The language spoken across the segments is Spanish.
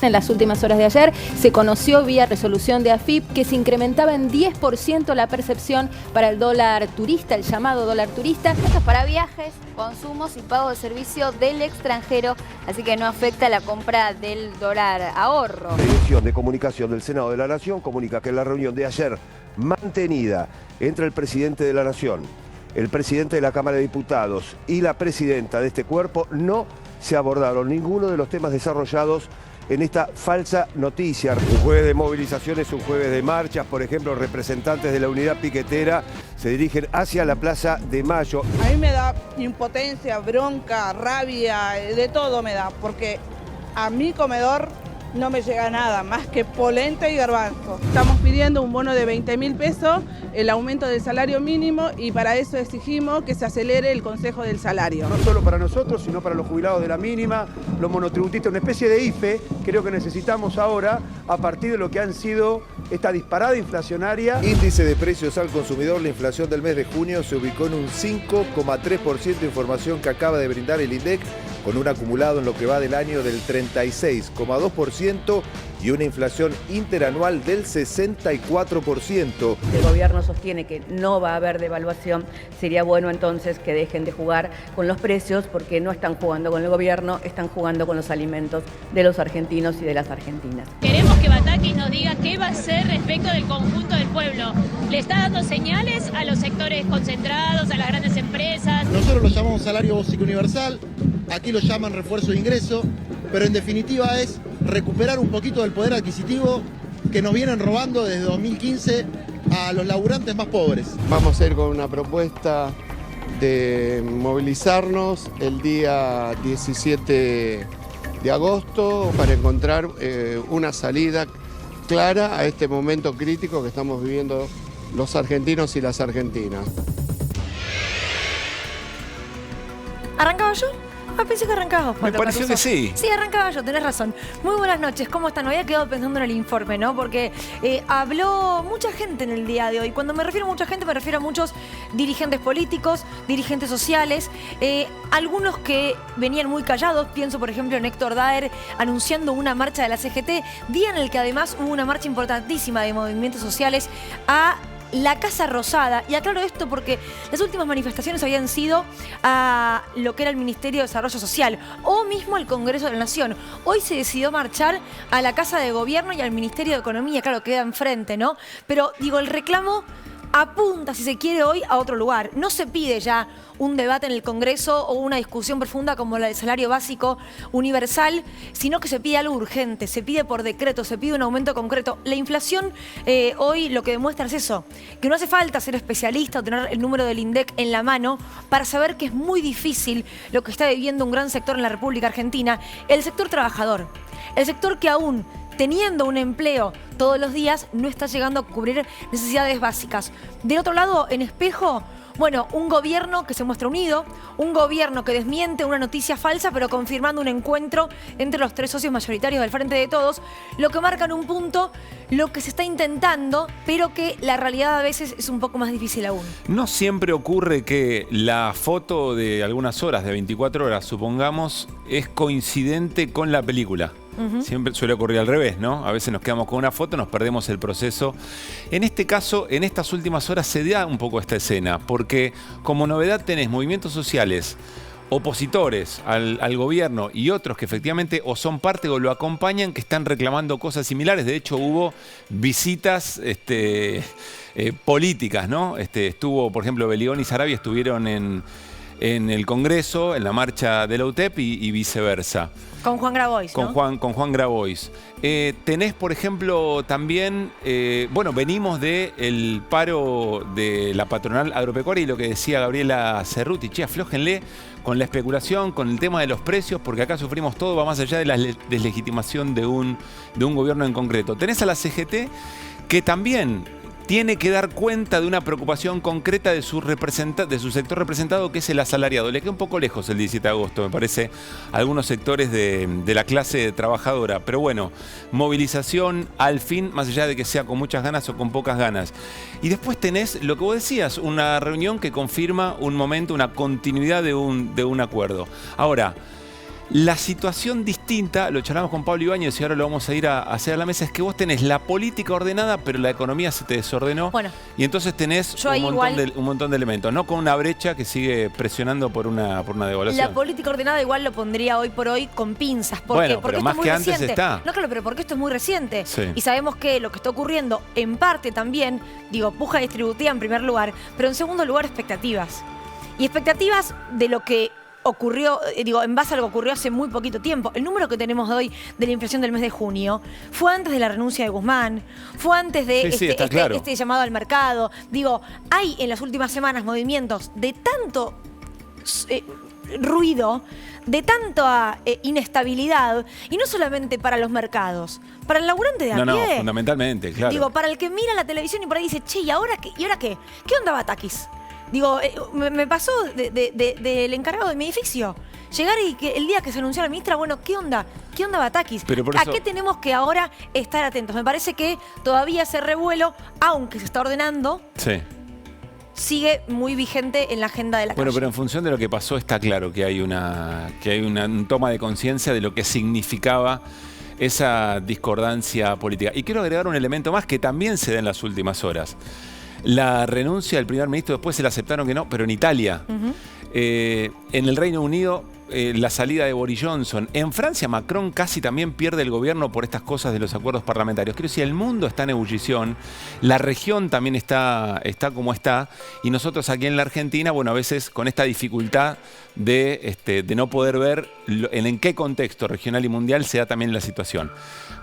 En las últimas horas de ayer se conoció vía resolución de AFIP que se incrementaba en 10% la percepción para el dólar turista, el llamado dólar turista. Esto es para viajes, consumos y pago de servicio del extranjero, así que no afecta la compra del dólar ahorro. La Dirección de Comunicación del Senado de la Nación comunica que en la reunión de ayer mantenida entre el presidente de la Nación, el presidente de la Cámara de Diputados y la presidenta de este cuerpo no se abordaron ninguno de los temas desarrollados en esta falsa noticia. Un jueves de movilizaciones, un jueves de marchas, por ejemplo, representantes de la unidad piquetera se dirigen hacia la Plaza de Mayo. A mí me da impotencia, bronca, rabia, de todo me da, porque a mi comedor no me llega nada más que polenta y garbanzo. Estamos pidiendo un bono de 20.000 pesos, el aumento del salario mínimo, y para eso exigimos que se acelere el Consejo del Salario. No solo para nosotros, sino para los jubilados de la mínima, los monotributistas, una especie de IFE, creo que necesitamos ahora, a partir de lo que han sido esta disparada inflacionaria. Índice de precios al consumidor, la inflación del mes de junio se ubicó en un 5,3%, información que acaba de brindar el INDEC, con un acumulado en lo que va del año del 36,2% y una inflación interanual del 64%. El gobierno sostiene que no va a haber devaluación. Sería bueno entonces que dejen de jugar con los precios, porque no están jugando con el gobierno, están jugando con los alimentos de los argentinos y de las argentinas. Queremos que Batakis nos diga qué va a hacer respecto del conjunto del pueblo. ¿Le está dando señales a los sectores concentrados, a las grandes empresas? Nosotros lo llamamos salario básico universal, aquí lo llaman refuerzo de ingreso, pero en definitiva es recuperar un poquito del poder adquisitivo que nos vienen robando desde 2015 a los laburantes más pobres. Vamos a ir con una propuesta de movilizarnos el día 17 de agosto para encontrar una salida clara a este momento crítico que estamos viviendo los argentinos y las argentinas. ¿Arrancaba yo? Ah, pensé que arrancaba vos, Me pareció Caruso. que sí. Sí, arrancaba yo, tenés razón. Muy buenas noches, ¿cómo están? Me había quedado pensando en el informe, ¿no? Porque habló mucha gente en el día de hoy. Cuando me refiero a mucha gente, me refiero a muchos dirigentes políticos, dirigentes sociales, algunos que venían muy callados. Pienso, por ejemplo, en Héctor Daer anunciando una marcha de la CGT, día en el que además hubo una marcha importantísima de movimientos sociales a la Casa Rosada. Y aclaro esto porque las últimas manifestaciones habían sido a lo que era el Ministerio de Desarrollo Social o mismo al Congreso de la Nación. Hoy se decidió marchar a la Casa de Gobierno y al Ministerio de Economía, claro, queda enfrente, ¿no? Pero digo, el reclamo apunta, si se quiere, hoy a otro lugar. No se pide ya un debate en el Congreso o una discusión profunda como la del salario básico universal, sino que se pide algo urgente, se pide por decreto, se pide un aumento concreto. La inflación hoy lo que demuestra es eso, que no hace falta ser especialista o tener el número del INDEC en la mano para saber que es muy difícil lo que está viviendo un gran sector en la República Argentina, el sector trabajador, el sector que aún teniendo un empleo todos los días, no está llegando a cubrir necesidades básicas. Del otro lado, en espejo, bueno, un gobierno que se muestra unido, un gobierno que desmiente una noticia falsa, pero confirmando un encuentro entre los tres socios mayoritarios del Frente de Todos, lo que marca en un punto lo que se está intentando, pero que la realidad a veces es un poco más difícil aún. No siempre ocurre que la foto de algunas horas, de 24 horas, supongamos, es coincidente con la película. Siempre suele ocurrir al revés, ¿no? A veces nos quedamos con una foto, nos perdemos el proceso. En este caso, en estas últimas horas se da un poco esta escena, porque como novedad tenés movimientos sociales opositores al gobierno y otros que efectivamente o son parte o lo acompañan, que están reclamando cosas similares. De hecho, hubo visitas políticas, ¿no? Estuvo, por ejemplo, Beligón y Sarabia estuvieron en el Congreso, en la marcha de la UTEP y viceversa. Con Juan Grabois, ¿no? Con Juan Grabois. Tenés, por ejemplo, también, bueno, venimos del paro de la patronal agropecuaria y lo que decía Gabriela Cerruti, che, aflójenle con la especulación, con el tema de los precios, porque acá sufrimos todo, va más allá de la deslegitimación de un gobierno en concreto. Tenés a la CGT que también tiene que dar cuenta de una preocupación concreta de su sector representado, que es el asalariado. Le queda un poco lejos el 17 de agosto, me parece, a algunos sectores de la clase trabajadora. Pero bueno, movilización al fin, más allá de que sea con muchas ganas o con pocas ganas. Y después tenés lo que vos decías, una reunión que confirma un momento, una continuidad de un acuerdo. Ahora, La situación distinta, lo charlamos con Pablo Ibáñez y ahora lo vamos a ir a hacer a la mesa, es que vos tenés la política ordenada, pero la economía se te desordenó. Bueno, y entonces tenés un montón de elementos, no con una brecha que sigue presionando por una devaluación. La política ordenada igual lo pondría hoy por hoy con pinzas. ¿Por qué? Porque pero más que antes está. No, claro, pero porque esto es muy reciente. Sí. Y sabemos que lo que está ocurriendo, en parte también, digo, puja distributiva en primer lugar, pero en segundo lugar expectativas. Y expectativas de lo que ocurrió, en base a lo que ocurrió hace muy poquito tiempo. El número que tenemos hoy de la inflación del mes de junio fue antes de la renuncia de Guzmán, fue antes de este llamado al mercado. Hay en las últimas semanas movimientos de tanto ruido, de tanta inestabilidad, y no solamente para los mercados, para el laburante de a pie. No, fundamentalmente, claro. Para el que mira la televisión y por ahí dice, che, ¿y ahora qué? ¿Y ahora qué? ¿Qué onda Batakis? Me pasó del encargado de mi edificio. Llegar y que el día que se anunció la ministra, bueno, ¿qué onda? ¿Qué onda Batakis? ¿A qué tenemos que ahora estar atentos? Me parece que todavía ese revuelo, aunque se está ordenando, sigue muy vigente en la agenda de la calle. Pero en función de lo que pasó está claro que hay una toma de conciencia de lo que significaba esa discordancia política. Y quiero agregar un elemento más que también se da en las últimas horas. La renuncia del primer ministro, después se la aceptaron que no, pero en Italia. En el Reino Unido, la salida de Boris Johnson. En Francia, Macron casi también pierde el gobierno por estas cosas de los acuerdos parlamentarios. Quiero decir, el mundo está en ebullición, la región también está como está, y nosotros aquí en la Argentina, bueno, a veces con esta dificultad de no poder ver en qué contexto regional y mundial se da también la situación.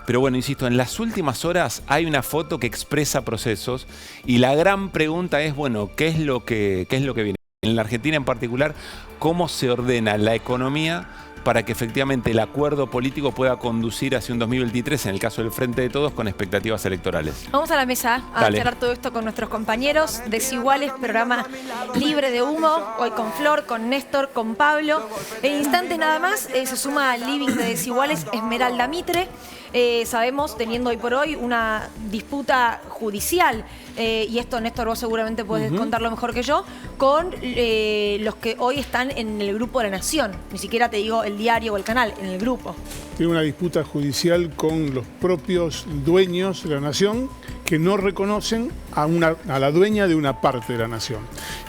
Pero bueno, insisto, en las últimas horas hay una foto que expresa procesos y la gran pregunta es, bueno, ¿qué es lo que viene? En la Argentina en particular, ¿cómo se ordena la economía para que efectivamente el acuerdo político pueda conducir hacia un 2023, en el caso del Frente de Todos, con expectativas electorales? Vamos a la mesa a charlar todo esto con nuestros compañeros. Desiguales, programa libre de humo, hoy con Flor, con Néstor, con Pablo. En instantes nada más se suma al living de Desiguales Esmeralda Mitre. Sabemos, teniendo hoy por hoy una disputa judicial, y esto, Néstor, vos seguramente podés contarlo mejor que yo, con los que hoy están en el grupo de La Nación. Ni siquiera te digo el diario o el canal, en el grupo. Tiene una disputa judicial con los propios dueños de La Nación que no reconocen a la dueña de una parte de La Nación.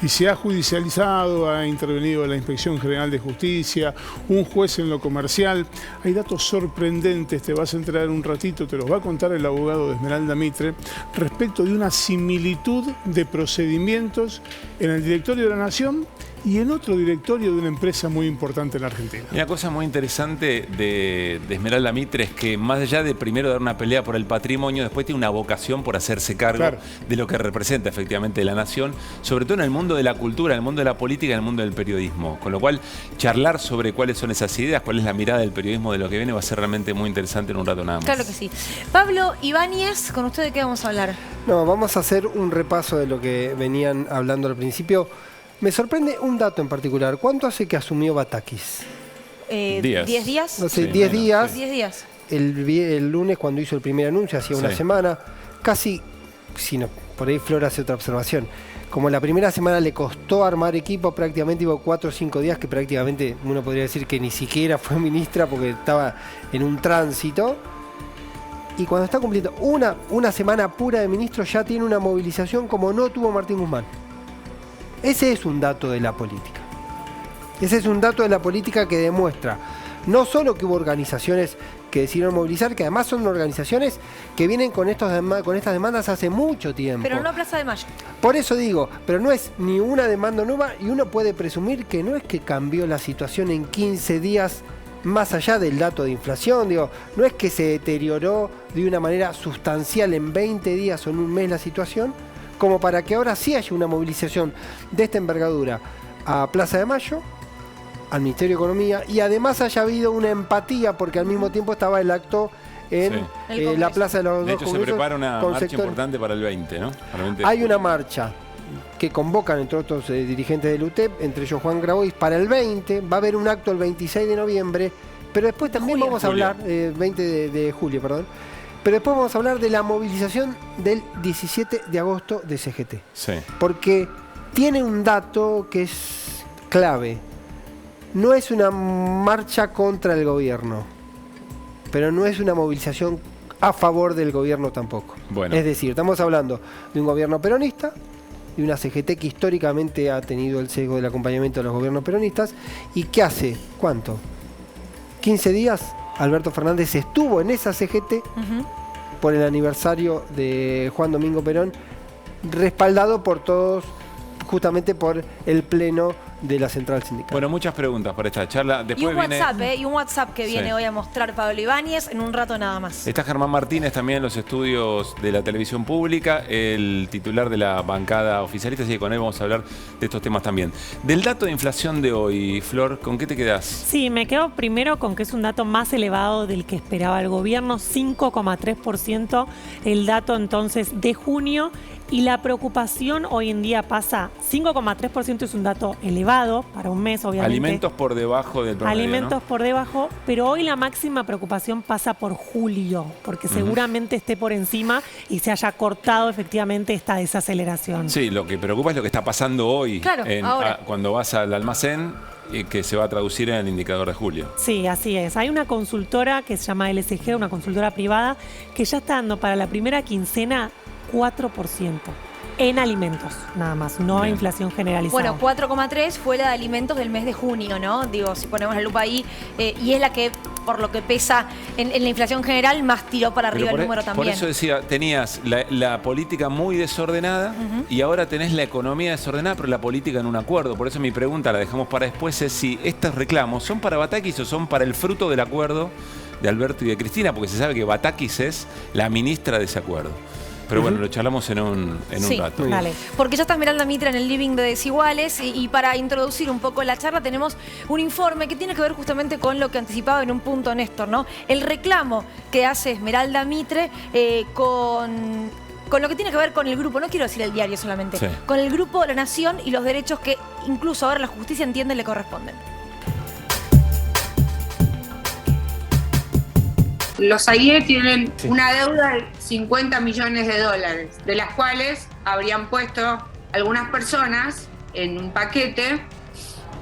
Y se ha judicializado, ha intervenido la Inspección General de Justicia, un juez en lo comercial. Hay datos sorprendentes, te vas a enterar en un ratito, te los va a contar el abogado de Esmeralda Mitre, respecto de una similitud de procedimientos en el directorio de La Nación y en otro directorio de una empresa muy importante en la Argentina. Una cosa muy interesante de Esmeralda Mitre es que más allá de primero dar una pelea por el patrimonio, después tiene una vocación por hacerse cargo de lo que representa efectivamente la nación, sobre todo en el mundo de la cultura, en el mundo de la política y en el mundo del periodismo. Con lo cual, charlar sobre cuáles son esas ideas, cuál es la mirada del periodismo de lo que viene, va a ser realmente muy interesante en un rato nada más. Claro que sí. Pablo Ibáñez, ¿con usted de qué vamos a hablar? No, vamos a hacer un repaso de lo que venían hablando al principio. Me sorprende un dato en particular. ¿Cuánto hace que asumió Batakis? 10 días. No sé, 10 días. 10 días. El lunes, cuando hizo el primer anuncio, hacía una semana. Casi, si no, por ahí Flor hace otra observación. Como la primera semana le costó armar equipo, prácticamente iba 4 o 5 días, que prácticamente uno podría decir que ni siquiera fue ministra porque estaba en un tránsito. Y cuando está cumpliendo una semana pura de ministro, ya tiene una movilización como no tuvo Martín Guzmán. Ese es un dato de la política. Ese es un dato de la política que demuestra no solo que hubo organizaciones que decidieron movilizar, que además son organizaciones que vienen con estas demandas hace mucho tiempo. Pero no Plaza de Mayo. Por eso digo, pero no es ni una demanda nueva y uno puede presumir que no es que cambió la situación en 15 días más allá del dato de inflación. Digo, no es que se deterioró de una manera sustancial en 20 días o en un mes la situación, como para que ahora sí haya una movilización de esta envergadura a Plaza de Mayo, al Ministerio de Economía, y además haya habido una empatía porque al mismo tiempo estaba el acto en la Plaza de los Dos Congresos. De hecho, se prepara una marcha importante para el 20, ¿no? Para el 20 Hay una marcha que convocan, entre otros dirigentes del UTEP, entre ellos Juan Grabois, para el 20. Va a haber un acto el 26 de noviembre, pero después también vamos a hablar, 20 de julio, perdón. Pero después vamos a hablar de la movilización del 17 de agosto de CGT. Sí. Porque tiene un dato que es clave. no es una marcha contra el gobierno, pero no es una movilización a favor del gobierno tampoco. Bueno. Es decir, estamos hablando de un gobierno peronista, de una CGT que históricamente ha tenido el sesgo del acompañamiento de los gobiernos peronistas, y que hace, ¿cuánto? 15 días Alberto Fernández estuvo en esa CGT por el aniversario de Juan Domingo Perón, respaldado por todos, justamente por el pleno de la central sindical. Bueno, muchas preguntas para esta charla. Después y un WhatsApp que viene hoy a mostrar Pablo Ibáñez en un rato nada más. Está Germán Martínez también en los estudios de la televisión pública, el titular de la bancada oficialista, así que con él vamos a hablar de estos temas también. Del dato de inflación de hoy, Flor, ¿con qué te quedás? Sí, me quedo primero con que es un dato más elevado del que esperaba el gobierno, 5,3% el dato entonces de junio. Y la preocupación hoy en día pasa, 5,3% es un dato elevado para un mes, obviamente. Alimentos por debajo del promedio, alimentos, ¿no? Por debajo, pero hoy la máxima preocupación pasa por julio, porque seguramente esté por encima y se haya cortado efectivamente esta desaceleración. Sí, lo que preocupa es lo que está pasando hoy, claro, cuando vas al almacén, que se va a traducir en el indicador de julio. Sí, así es. Hay una consultora que se llama LSG, una consultora privada, que ya está dando para la primera quincena 4% en alimentos, nada más, no hay inflación generalizada. Bueno, 4,3 fue la de alimentos del mes de junio, ¿no? Digo, si ponemos la lupa ahí, y es la que, por lo que pesa en la inflación general, más tiró para arriba el número también. Por eso decía, tenías la política muy desordenada y ahora tenés la economía desordenada, pero la política en un acuerdo. Por eso mi pregunta, la dejamos para después, es si estos reclamos son para Batakis o son para el fruto del acuerdo de Alberto y de Cristina, porque se sabe que Batakis es la ministra de ese acuerdo. Pero bueno, lo charlamos en un rato. Dale. Porque ya está Esmeralda Mitre en el living de Desiguales y para introducir un poco la charla tenemos un informe que tiene que ver justamente con lo que anticipaba en un punto Néstor, ¿no? El reclamo que hace Esmeralda Mitre con lo que tiene que ver con el grupo, no quiero decir el diario solamente, con el grupo La Nación y los derechos que incluso ahora la justicia entiende le corresponden. Los AIE tienen una deuda de 50 millones de dólares, de las cuales habrían puesto algunas personas en un paquete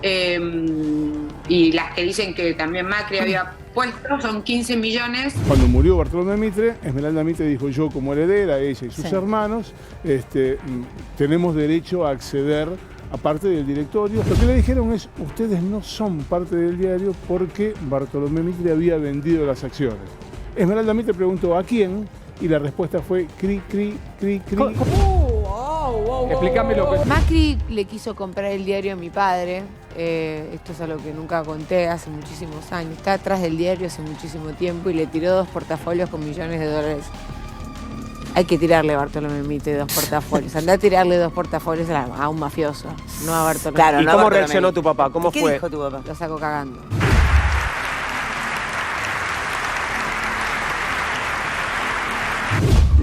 y las que dicen que también Macri había puesto son 15 millones. Cuando murió Bartolomé Mitre, Esmeralda Mitre dijo: yo como heredera, ella y sus hermanos, tenemos derecho a acceder a parte del directorio. Lo que le dijeron es: ustedes no son parte del diario porque Bartolomé Mitre había vendido las acciones. Esmeralda Mitre preguntó ¿a quién? Y la respuesta fue cri, cri, cri, cri. Explícame lo que... Macri le quiso comprar el diario a mi padre. Esto es algo que nunca conté hace muchísimos años. Está atrás del diario hace muchísimo tiempo y le tiró 2 portafolios con millones de dólares. Hay que tirarle a Bartolomé Mitre 2 portafolios. Andá a tirarle 2 portafolios a un mafioso, no a Bartolomé. Claro, ¿y cómo reaccionó tu papá? ¿Cómo fue? ¿Qué dijo tu papá? Lo sacó cagando.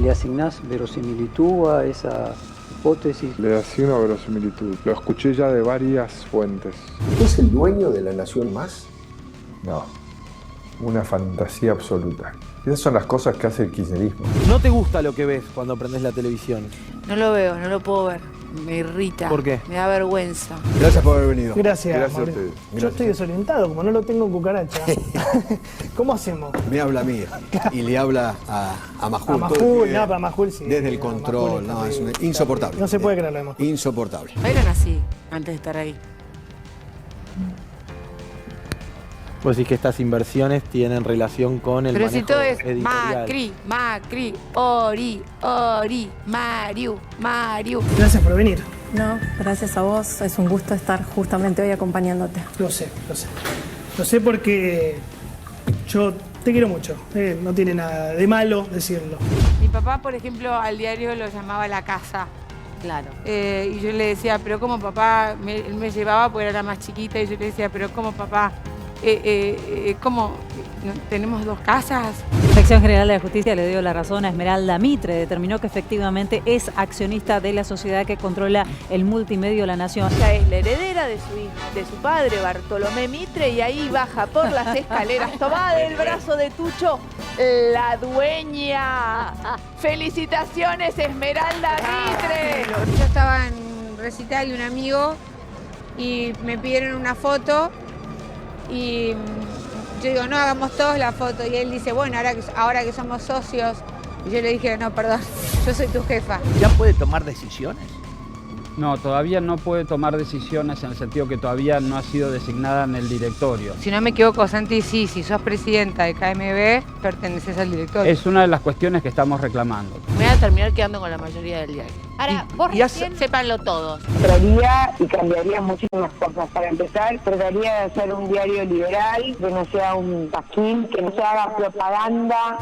¿Le asignás verosimilitud a esa hipótesis? Le asigno verosimilitud. Lo escuché ya de varias fuentes. ¿Es el dueño de La Nación Más? No. Una fantasía absoluta. Esas son las cosas que hace el kirchnerismo. ¿No te gusta lo que ves cuando prendés la televisión? No lo veo, no lo puedo ver. Me irrita. ¿Por qué? Me da vergüenza. Gracias por haber venido. Gracias a ustedes. Yo estoy desorientado, como no lo tengo en cucaracha. ¿Cómo hacemos? Me habla a mí y le habla a Majul. A Majul, no, para Majul sí. Desde el control, no, es insoportable. No se puede creer lo de Majul. Insoportable. Eran así, antes de estar ahí. Vos decís que estas inversiones tienen relación con el manejo editorial. Pero si todo es Macri, Ori, Mariu. Gracias por venir. No, gracias a vos. Es un gusto estar justamente hoy acompañándote. Lo sé. Lo sé porque yo te quiero mucho. No tiene nada de malo decirlo. Mi papá, por ejemplo, al diario lo llamaba La Casa. Claro. Y yo le decía, pero ¿cómo papá? Él me llevaba porque era la más chiquita y yo le decía, pero ¿cómo papá? ¿Cómo? ¿Tenemos 2 casas? La Sección General de la Justicia le dio la razón a Esmeralda Mitre. Determinó que efectivamente es accionista de la sociedad que controla el multimedio La Nación. Ella es la heredera de su padre, Bartolomé Mitre, y ahí baja por las escaleras. Tomá del brazo de Tucho, la dueña. ¡Felicitaciones, Esmeralda Mitre! Yo estaba en recital de un amigo y me pidieron una foto. Y yo digo, no, hagamos todos la foto. Y él dice, bueno, ahora que somos socios. Y yo le dije, no, perdón, yo soy tu jefa. ¿Ya puede tomar decisiones? No, todavía no puede tomar decisiones en el sentido que todavía no ha sido designada en el directorio. Si no me equivoco, Santi, sí, si sos presidenta de KMB, perteneces al directorio. Es una de las cuestiones que estamos reclamando. Me voy a terminar quedando con la mayoría del diario. Ahora, vos recién... Sépanlo todos. Traería y cambiaría muchísimas cosas. Para empezar, trataría de hacer un diario liberal, que no sea un pasquín, que no se haga propaganda.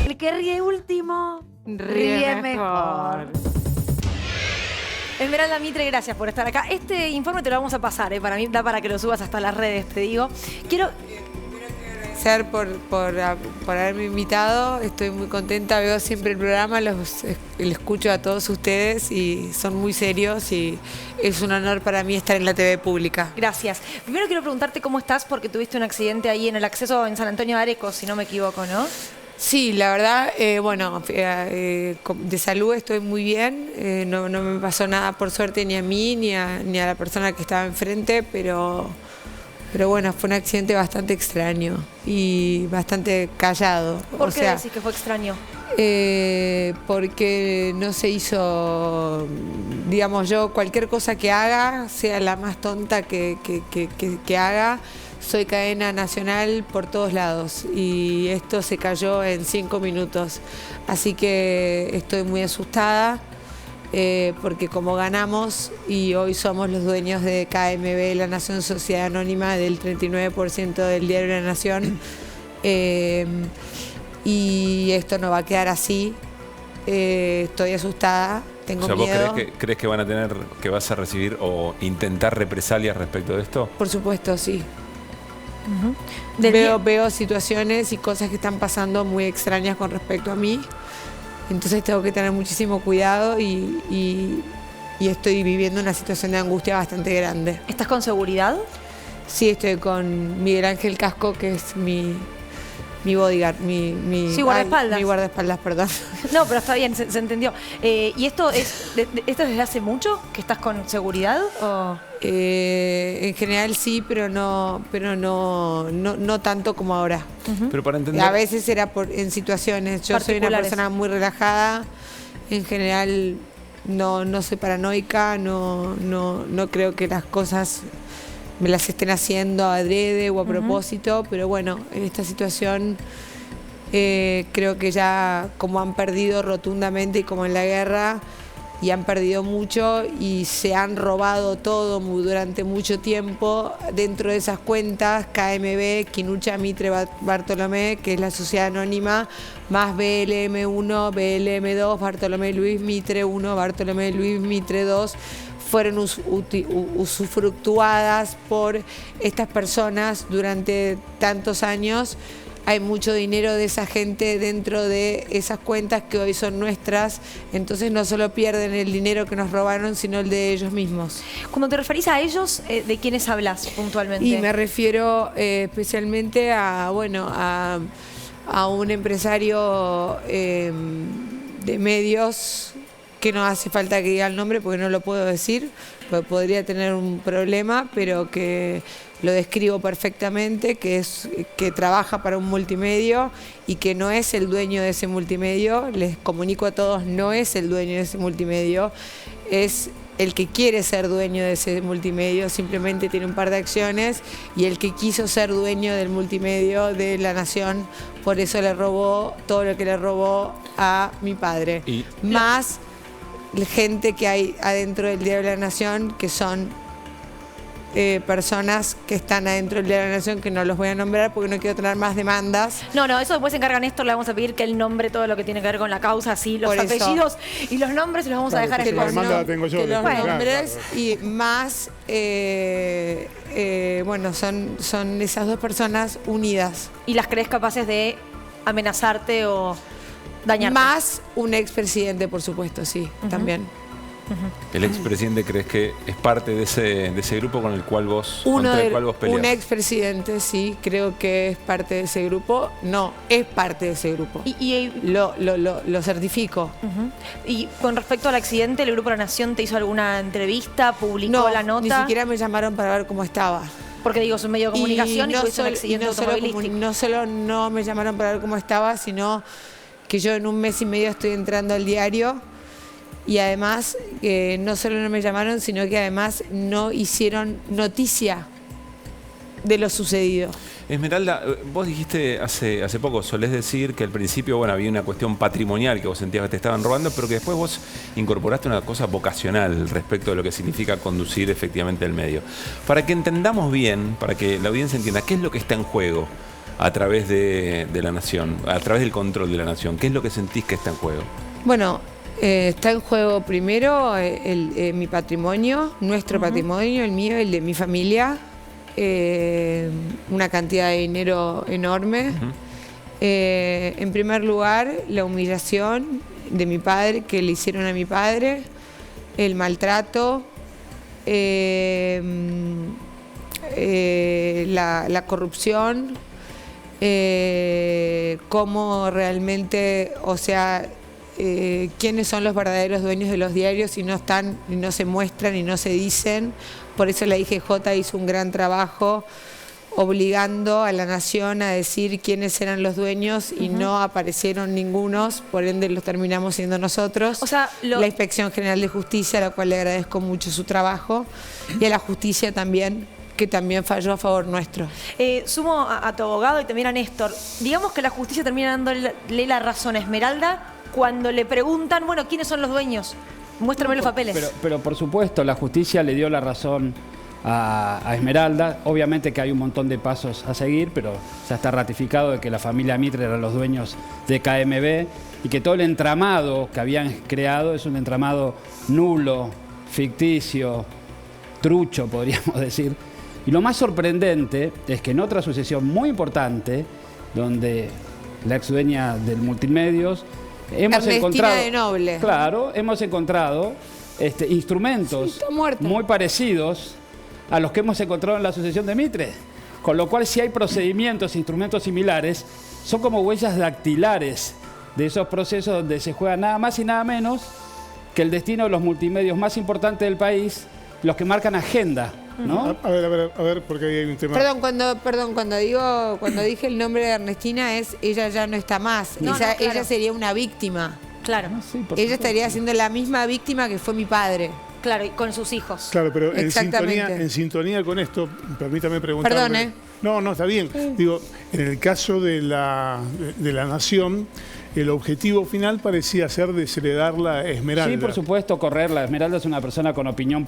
El que ríe último, ríe mejor. Esmeralda Mitre, gracias por estar acá. Este informe te lo vamos a pasar, para mí da para que lo subas hasta las redes, te digo. Quiero agradecer por haberme invitado, estoy muy contenta, veo siempre el programa, los escucho a todos ustedes y son muy serios y es un honor para mí estar en la TV pública. Gracias. Primero quiero preguntarte cómo estás porque tuviste un accidente ahí en el acceso en San Antonio de Areco, si no me equivoco, ¿no? Sí, la verdad, de salud estoy muy bien, no me pasó nada por suerte ni a mí ni a la persona que estaba enfrente, pero bueno, fue un accidente bastante extraño y bastante callado. ¿Por qué decís que fue extraño? Porque no se hizo, digamos yo, cualquier cosa que haga, sea la más tonta que haga, soy cadena nacional por todos lados y esto se cayó en 5 minutos. Así que estoy muy asustada. Porque como ganamos y hoy somos los dueños de KMB, La Nación Sociedad Anónima, del 39% del diario La Nación, y esto no va a quedar así, estoy asustada, tengo miedo. ¿Vos crees que van a tener, que vas a recibir o intentar represalias respecto de esto? Por supuesto, sí. Veo situaciones y cosas que están pasando muy extrañas con respecto a mí. Entonces tengo que tener muchísimo cuidado y estoy viviendo una situación de angustia bastante grande. ¿Estás con seguridad? Sí, estoy con Miguel Ángel Casco, que es mi bodyguard, sí, guardaespaldas. Mi guardaespaldas, perdón. No, pero está bien, se entendió. ¿Y esto es desde hace mucho que estás con seguridad? ¿O? En general sí, pero no tanto como ahora. Pero para entender... A veces era en situaciones. Yo soy una persona muy relajada. En general no soy paranoica, no creo que las cosas me las estén haciendo adrede o a propósito, pero bueno, en esta situación creo que ya como han perdido rotundamente y como en la guerra, y han perdido mucho y se han robado todo durante mucho tiempo dentro de esas cuentas, KMB, Quinucha Mitre Bartolomé, que es la sociedad anónima, más BLM1, BLM2, Bartolomé Luis Mitre 1, Bartolomé Luis Mitre 2, fueron usufructuadas por estas personas durante tantos años. Hay mucho dinero de esa gente dentro de esas cuentas que hoy son nuestras, entonces no solo pierden el dinero que nos robaron, sino el de ellos mismos. Cuando te referís a ellos, ¿de quiénes hablas puntualmente? Y me refiero especialmente a un empresario de medios, que no hace falta que diga el nombre porque no lo puedo decir, porque podría tener un problema, pero que lo describo perfectamente, que trabaja para un multimedio y que no es el dueño de ese multimedio. Les comunico a todos, no es el dueño de ese multimedio, es el que quiere ser dueño de ese multimedio, simplemente tiene un par de acciones, y el que quiso ser dueño del multimedio de La Nación, por eso le robó todo lo que le robó a mi padre. Más gente que hay adentro del diario La Nación, que son personas que están adentro del diario La Nación, que no los voy a nombrar porque no quiero tener más demandas. No, eso después se encarga Néstor, le vamos a pedir que él nombre todo lo que tiene que ver con la causa, sí, los apellidos y los nombres, y los vamos a dejar en la demanda la tengo yo. Que los nombres y más, bueno, son esas dos personas unidas. ¿Y las crees capaces de amenazarte o dañarte? Más un expresidente, por supuesto, sí, también. ¿El expresidente crees que es parte de ese grupo con el cual vos, peleas? Un expresidente, sí, creo que es parte de ese grupo. No, es parte de ese grupo. Lo certifico. Y con respecto al accidente, ¿el Grupo La Nación te hizo alguna entrevista? ¿Publicó la nota? Ni siquiera me llamaron para ver cómo estaba. Porque digo, es un medio de comunicación y tuviste un accidente automovilístico. No solo no me llamaron para ver cómo estaba, sino que yo en un mes y medio estoy entrando al diario y además no solo no me llamaron, sino que además no hicieron noticia de lo sucedido. Esmeralda, vos dijiste hace poco, solés decir que al principio había una cuestión patrimonial que vos sentías que te estaban robando, pero que después vos incorporaste una cosa vocacional respecto de lo que significa conducir efectivamente el medio. Para que entendamos bien, para que la audiencia entienda, ¿qué es lo que está en juego a través de La Nación, a través del control de La Nación? ¿Qué es lo que sentís que está en juego? Bueno, está en juego primero mi patrimonio, nuestro patrimonio, el mío, el de mi familia. Una cantidad de dinero enorme. En primer lugar, la humillación de mi padre, que le hicieron a mi padre, el maltrato, la corrupción, cómo realmente, quiénes son los verdaderos dueños de los diarios y no están, y no se muestran y no se dicen. Por eso la IGJ hizo un gran trabajo obligando a La Nación a decir quiénes eran los dueños y no aparecieron ningunos, por ende los terminamos siendo nosotros. La Inspección General de Justicia, a la cual le agradezco mucho su trabajo, y a la justicia también, que también falló a favor nuestro. Sumo a tu abogado y también a Néstor. Digamos que la justicia termina dándole la razón a Esmeralda cuando le preguntan, bueno, ¿quiénes son los dueños? Muéstrame los papeles. Pero por supuesto, la justicia le dio la razón a Esmeralda. Obviamente que hay un montón de pasos a seguir, pero ya está ratificado de que la familia Mitre eran los dueños de KMB y que todo el entramado que habían creado es un entramado nulo, ficticio, trucho, podríamos decir. Y lo más sorprendente es que en otra sucesión muy importante, donde la ex dueña del Multimedios, hemos encontrado, de Noble. Claro, hemos encontrado instrumentos muy parecidos a los que hemos encontrado en la sucesión de Mitre. Con lo cual, si hay procedimientos, instrumentos similares, son como huellas dactilares de esos procesos donde se juega nada más y nada menos que el destino de los multimedios más importantes del país, los que marcan agenda, ¿no? A ver, porque ahí hay un tema. Cuando dije el nombre de Ernestina, ella ya no está más. Ella sería una víctima. Claro. Ella estaría siendo la misma víctima que fue mi padre. Claro, y con sus hijos. Claro, pero en sintonía con esto, permítame preguntarle. Perdone. No, está bien. Digo, en el caso de la Nación, el objetivo final parecía ser desheredarla a Esmeralda. Sí, por supuesto, correrla. Esmeralda es una persona con opinión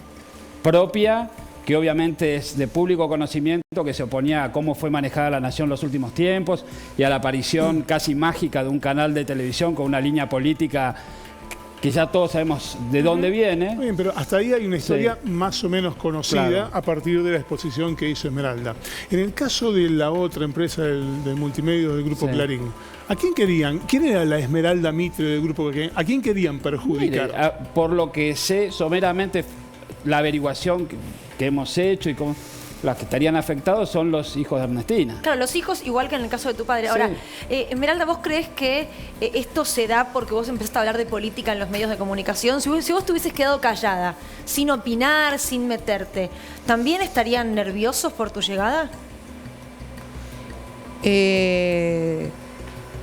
propia, que obviamente es de público conocimiento, que se oponía a cómo fue manejada La Nación los últimos tiempos y a la aparición casi mágica de un canal de televisión con una línea política que ya todos sabemos de dónde viene. Bien, pero hasta ahí hay una historia más o menos conocida a partir de la exposición que hizo Esmeralda. En el caso de la otra empresa del multimedia del Grupo Clarín, ¿a quién querían? ¿Quién era la Esmeralda Mitre del Grupo Clarín? ¿A quién querían perjudicar? Mire, por lo que sé someramente, la averiguación que hemos hecho y cómo, las que estarían afectados son los hijos de Ernestina. Claro, los hijos, igual que en el caso de tu padre. Ahora, Esmeralda, ¿vos crees que esto se da porque vos empezaste a hablar de política en los medios de comunicación? Si vos te hubieses quedado callada, sin opinar, sin meterte, ¿también estarían nerviosos por tu llegada?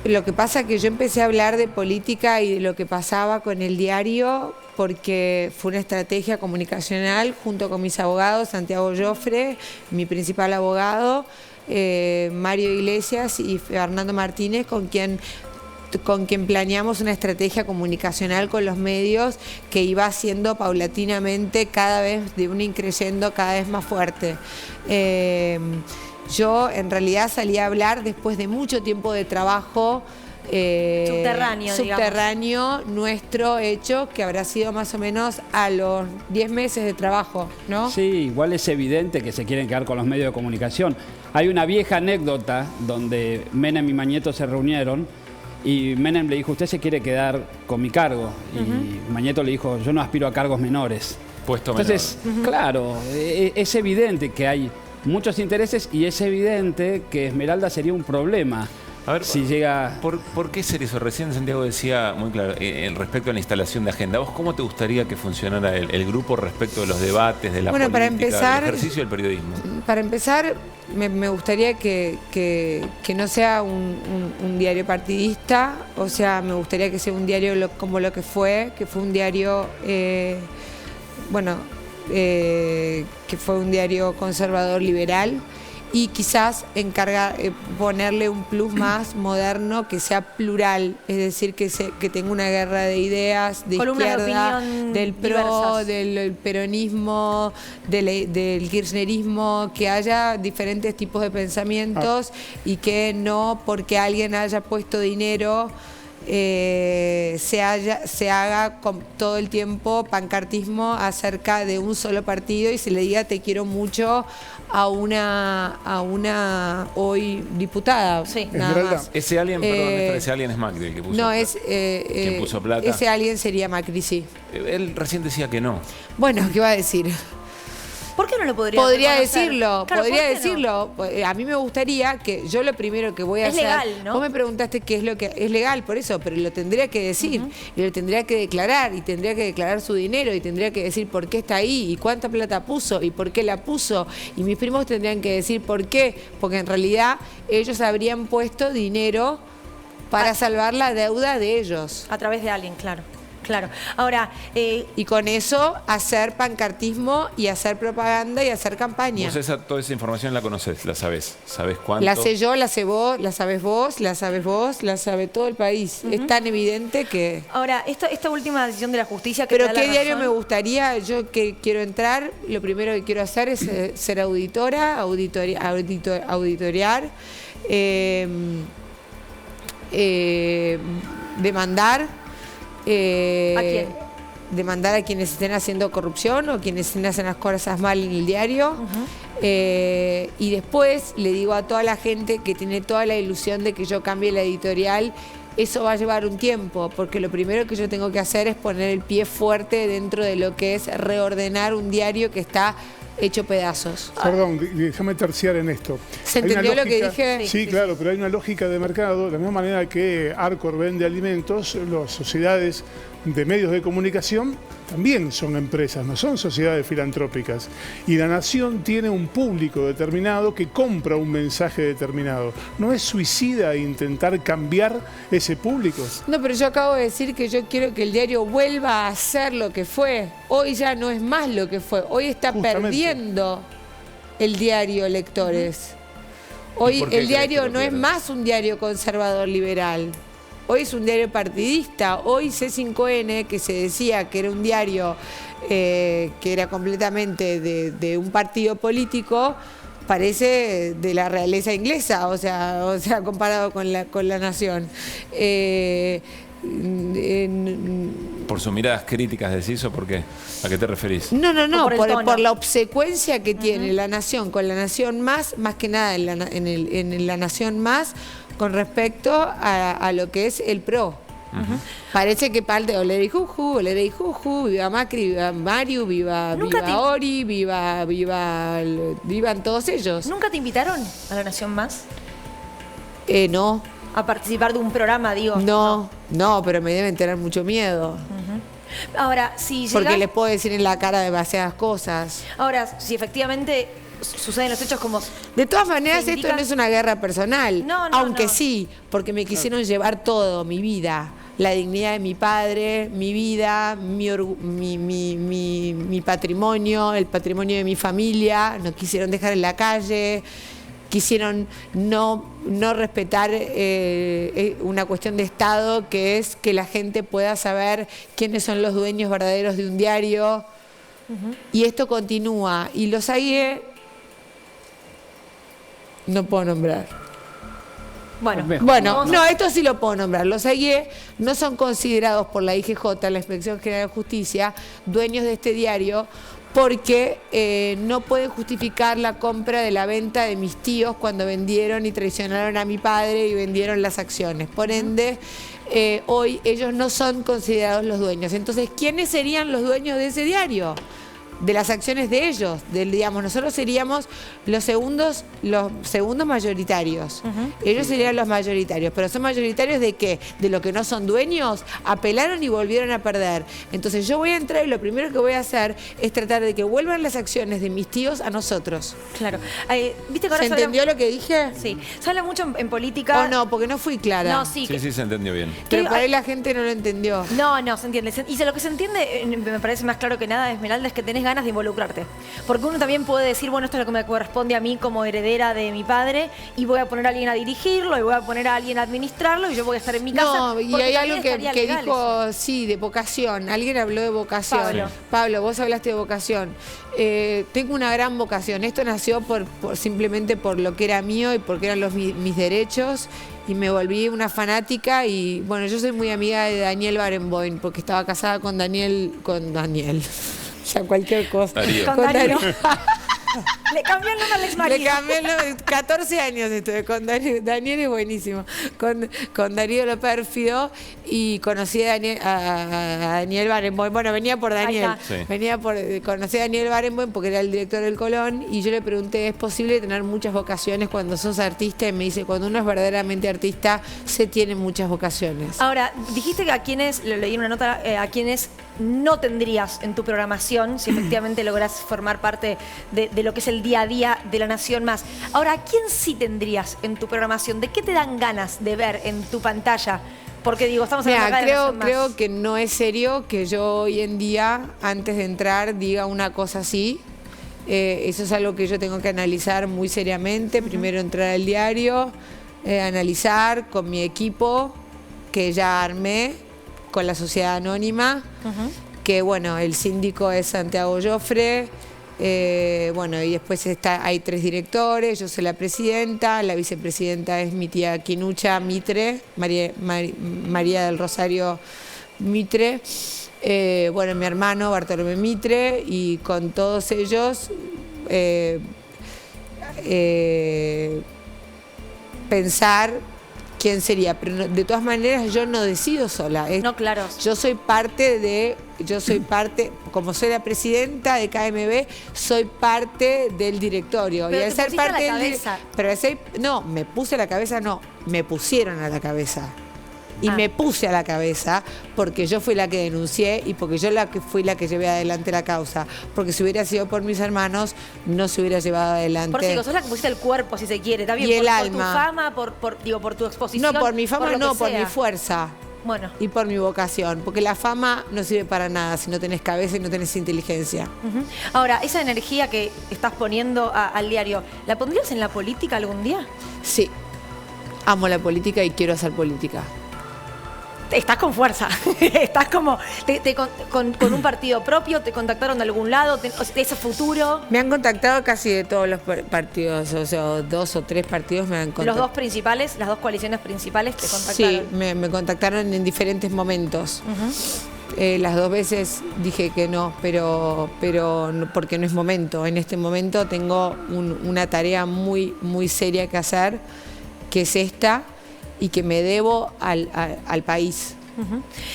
Lo que pasa es que yo empecé a hablar de política y de lo que pasaba con el diario porque fue una estrategia comunicacional junto con mis abogados, Santiago Joffre, mi principal abogado, Mario Iglesias y Fernando Martínez, con quien planeamos una estrategia comunicacional con los medios que iba haciendo paulatinamente cada vez de un increyendo cada vez más fuerte. Yo en realidad salí a hablar después de mucho tiempo de trabajo subterráneo nuestro hecho, que habrá sido más o menos a los 10 meses de trabajo, ¿no? Sí, igual es evidente que se quieren quedar con los medios de comunicación. Hay una vieja anécdota donde Menem y Mañeto se reunieron Y Menem le dijo, usted se quiere quedar con mi cargo. Y Mañeto le dijo, yo no aspiro a cargos menores. Entonces, claro, es evidente que hay muchos intereses y es evidente que Esmeralda sería un problema. A ver, si llega... ¿Por qué ser eso? Recién Santiago decía muy claro, respecto a la instalación de agenda. ¿Vos cómo te gustaría que funcionara el grupo respecto de los debates, de la política, para empezar, del ejercicio del periodismo? Para empezar, me gustaría que no sea un diario partidista, o sea, me gustaría que sea un diario como lo que fue un diario, que fue un diario conservador liberal, y quizás ponerle un plus más moderno, que sea plural, es decir, que tenga una guerra de ideas, de columnas izquierda, de opinión del PRO, diversas. del peronismo, del kirchnerismo, que haya diferentes tipos de pensamientos y que no porque alguien haya puesto dinero se haga con todo el tiempo pancartismo acerca de un solo partido y se le diga te quiero mucho a una hoy diputada. Sí. Nada más. Ese alguien, perdón, ese alguien es Macri el que puso plata. ¿Quién puso plata? Ese alguien sería Macri, sí. Él recién decía que no. Bueno, ¿qué va a decir? ¿Por qué no lo podría decirlo? Claro, podría ¿por qué decirlo. A mí me gustaría que yo lo primero que voy a hacer... Es legal, ¿no? Vos me preguntaste qué es lo que... Es legal, por eso, pero lo tendría que decir. Y lo tendría que declarar. Y tendría que declarar su dinero. Y tendría que decir por qué está ahí. Y cuánta plata puso. Y por qué la puso. Y mis primos tendrían que decir por qué. Porque en realidad ellos habrían puesto dinero para salvar la deuda de ellos. A través de alguien, claro. Claro. Ahora, y con eso hacer pancartismo y hacer propaganda y hacer campaña. Vos toda esa información la conocés, la sabés. ¿Sabés cuánto? La sé yo, la sé vos, la sabés vos, la sabe todo el país. Es tan evidente que... Ahora, esta última decisión de la justicia que Pero te da ¿qué la diario razón? me gustaría? Yo que quiero entrar, lo primero que quiero hacer es ser auditoriar, demandar... ¿A quién? Demandar a quienes estén haciendo corrupción o quienes estén haciendo las cosas mal en el diario. Y después le digo a toda la gente que tiene toda la ilusión de que yo cambie la editorial, eso va a llevar un tiempo, porque lo primero que yo tengo que hacer es poner el pie fuerte dentro de lo que es reordenar un diario que está hecho pedazos. Perdón, déjame terciar en esto. ¿Se entendió lo que dije? Sí, claro, pero hay una lógica de mercado. De la misma manera que Arcor vende alimentos, las sociedades de medios de comunicación también son empresas, no son sociedades filantrópicas. Y La Nación tiene un público determinado que compra un mensaje determinado. ¿No es suicida intentar cambiar ese público? No, pero yo acabo de decir que yo quiero que el diario vuelva a ser lo que fue. Hoy ya no es más lo que fue. Hoy está perdiendo el diario lectores. Hoy el diario no es más un diario conservador liberal. Hoy es un diario partidista. Hoy C5N, que se decía que era un diario que era completamente de un partido político, parece de la realeza inglesa, o sea comparado con la Nación. ¿Por sus miradas críticas decís o por qué? ¿A qué te referís? No, por la obsecuencia que tiene La Nación con La Nación Más que nada en La Nación Más, con respecto a lo que es el PRO. Parece que parte olere y juju, viva Macri, viva Mario, viva Ori, vivan todos ellos. ¿Nunca te invitaron a La Nación Más? No. A participar de un programa, digo. No, pero me deben tener mucho miedo. Ahora, si porque les puedo decir en la cara demasiadas cosas. Ahora, si efectivamente suceden los hechos como... De todas maneras, esto no es una guerra personal. Aunque no. Sí, porque me quisieron llevar todo, mi vida. La dignidad de mi padre, mi vida, mi patrimonio, el patrimonio de mi familia. Nos quisieron dejar en la calle. Quisieron no respetar una cuestión de Estado, que es que la gente pueda saber quiénes son los dueños verdaderos de un diario. Y esto continúa. Y los AIE no puedo nombrar. Bueno, no, esto sí lo puedo nombrar. Los AIE no son considerados por la IGJ, la Inspección General de Justicia, dueños de este diario, porque no pueden justificar la compra de la venta de mis tíos cuando vendieron y traicionaron a mi padre y vendieron las acciones. Por ende, hoy ellos no son considerados los dueños. Entonces, ¿quiénes serían los dueños de ese diario? De las acciones de ellos, digamos, nosotros seríamos los segundos mayoritarios. Ellos serían los mayoritarios, pero ¿son mayoritarios de qué? De lo que no son dueños. Apelaron y volvieron a perder. Entonces yo voy a entrar y lo primero que voy a hacer es tratar de que vuelvan las acciones de mis tíos a nosotros. Claro. ¿Viste que ahora ¿Se entendió lo que dije? Sí. Se habla mucho en política. ¿O no? Porque no fui clara. No, sí. Sí, se entendió bien. Pero por ahí la gente no lo entendió. No, se entiende. Y lo que se entiende, me parece más claro que nada, Esmeralda, es que tenés ganas de involucrarte. Porque uno también puede decir, bueno, esto es lo que me corresponde a mí como heredera de mi padre, y voy a poner a alguien a dirigirlo, y voy a poner a alguien a administrarlo, y yo voy a estar en mi casa. No, y hay algo que dijo, sí, de vocación. Alguien habló de vocación. Pablo, vos hablaste de vocación. Tengo una gran vocación. Esto nació simplemente por lo que era mío y porque eran mis derechos. Y me volví una fanática y, bueno, yo soy muy amiga de Daniel Barenboim, porque estaba casada con Daniel. Ya cualquier cosa. Con Darío. Le cambió el nombre al ex marido. Le cambié el nombre, 14 años estuve con Darío. Daniel es buenísimo. Con Darío lo pérfido, y conocí a Daniel Barenboim. Bueno, venía por Daniel. Sí. Conocí a Daniel Barenboim porque era el director del Colón, y yo le pregunté, ¿es posible tener muchas vocaciones cuando sos artista? Y me dice, cuando uno es verdaderamente artista, se tiene muchas vocaciones. Ahora, dijiste que a quienes, lo leí en una nota, a quienes no tendrías en tu programación si efectivamente lográs formar parte de lo que es el día a día de La Nación Más. Ahora, ¿a quién sí tendrías en tu programación? ¿De qué te dan ganas de ver en tu pantalla? Porque digo, estamos hablando acá de La Nación Más. Creo que no es serio que yo hoy en día, antes de entrar, diga una cosa así. Eso es algo que yo tengo que analizar muy seriamente. Primero entrar al diario, analizar con mi equipo, que ya armé, con la sociedad anónima, que bueno, el síndico es Santiago Joffre, bueno, y después hay 3 directores, yo soy la presidenta, la vicepresidenta es mi tía Quinucha Mitre, María del Rosario Mitre, bueno, mi hermano Bartolomé Mitre, y con todos ellos pensar quién sería, pero de todas maneras yo no decido sola. No, claro. Yo soy parte, como soy la presidenta de KMB, soy parte del directorio. Pero y al te ser pusiste parte a la del cabeza. pero al ser, no, me puse a la cabeza, no, me pusieron a la cabeza. Y me puse a la cabeza porque yo fui la que denuncié y porque yo fui la que llevé adelante la causa. Porque si hubiera sido por mis hermanos, no se hubiera llevado adelante. Por si sos la que pusiste el cuerpo, si se quiere. Está bien, y el por alma. tu fama, por tu exposición. No, por mi fama no, por mi fuerza. Bueno. Y por mi vocación. Porque la fama no sirve para nada si no tenés cabeza y no tenés inteligencia. Ahora, esa energía que estás poniendo al diario, ¿la pondrías en la política algún día? Sí. Amo la política y quiero hacer política. Estás con fuerza, estás como con un partido propio, te contactaron de algún lado, ese futuro. Me han contactado casi de todos los partidos, o sea, 2 o 3 partidos me han contactado. Los 2 principales, las 2 coaliciones principales te contactaron. Sí, me contactaron en diferentes momentos. Las 2 veces dije que no, pero porque no es momento. En este momento tengo una tarea muy, muy seria que hacer, que es esta, y que me debo al país.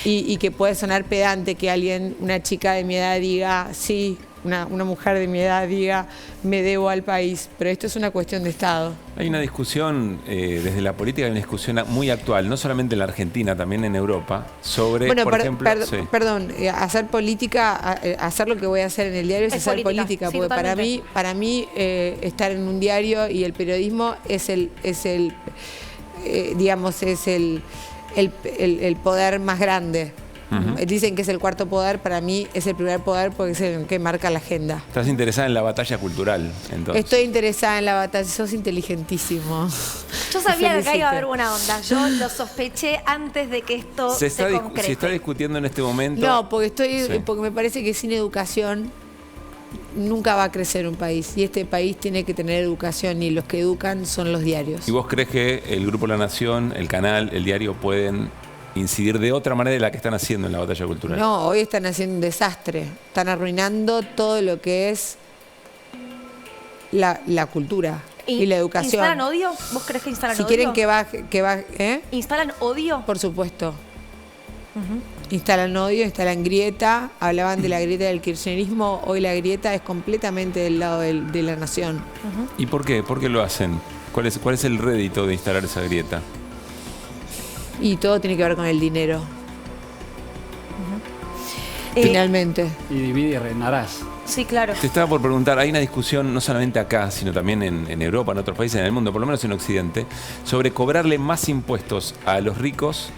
Y que puede sonar pedante que una chica de mi edad diga, sí, una mujer de mi edad diga, me debo al país, pero esto es una cuestión de Estado. Hay una discusión, desde la política hay una discusión muy actual, no solamente en la Argentina, también en Europa, sobre, bueno, por ejemplo... Perdón, hacer política, hacer lo que voy a hacer en el diario es hacer política, sí, porque totalmente. para mí estar en un diario y el periodismo digamos, es el poder más grande. Dicen que es el 4.º poder, para mí es el primer poder porque es el que marca la agenda. ¿Estás interesada en la batalla cultural, entonces? Estoy interesada en la batalla, sos inteligentísimo. Yo sabía que acá iba a haber buena onda, yo lo sospeché antes de que esto se concrete. ¿Se está discutiendo en este momento? No, porque me parece que sin educación nunca va a crecer un país, y este país tiene que tener educación, y los que educan son los diarios. ¿Y vos crees que el Grupo La Nación, el canal, el diario pueden incidir de otra manera de la que están haciendo en la batalla cultural? No, hoy están haciendo un desastre. Están arruinando todo lo que es la cultura y la educación. ¿Instalan odio? ¿Vos crees que instalan Si odio? quieren que baje, ¿Instalan odio? Por supuesto. Instalan odio, instalan grieta. Hablaban de la grieta del kirchnerismo. Hoy la grieta es completamente del lado de la nación. ¿Y por qué? ¿Por qué lo hacen? ¿Cuál es el rédito de instalar esa grieta? Y todo tiene que ver con el dinero. Finalmente. Y divide y reinarás. Sí, claro. Te estaba por preguntar, hay una discusión no solamente acá, sino también en Europa, en otros países, en el mundo, por lo menos en Occidente, sobre cobrarle más impuestos a los ricos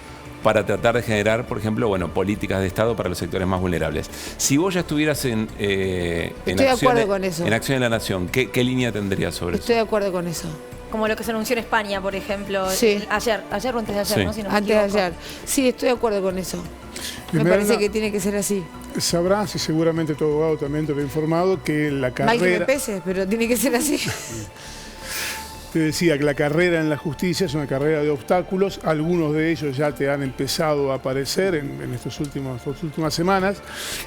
para tratar de generar, por ejemplo, políticas de Estado para los sectores más vulnerables. Si vos ya estuvieras en Acción de la Nación, ¿qué línea tendrías sobre Estoy de acuerdo con eso. Como lo que se anunció en España, por ejemplo. Sí. Ayer o antes de ayer, Sí. ¿no? Si no me Antes de equivoco. ayer. Sí, estoy de acuerdo con eso. Me Esmeralda, parece que tiene que ser así. Sabrás, y seguramente tu abogado también te lo ha informado, que la Mal que me carrera... pese, pero tiene que ser así. Te decía que la carrera en la justicia es una carrera de obstáculos. Algunos de ellos ya te han empezado a aparecer en estas últimas semanas.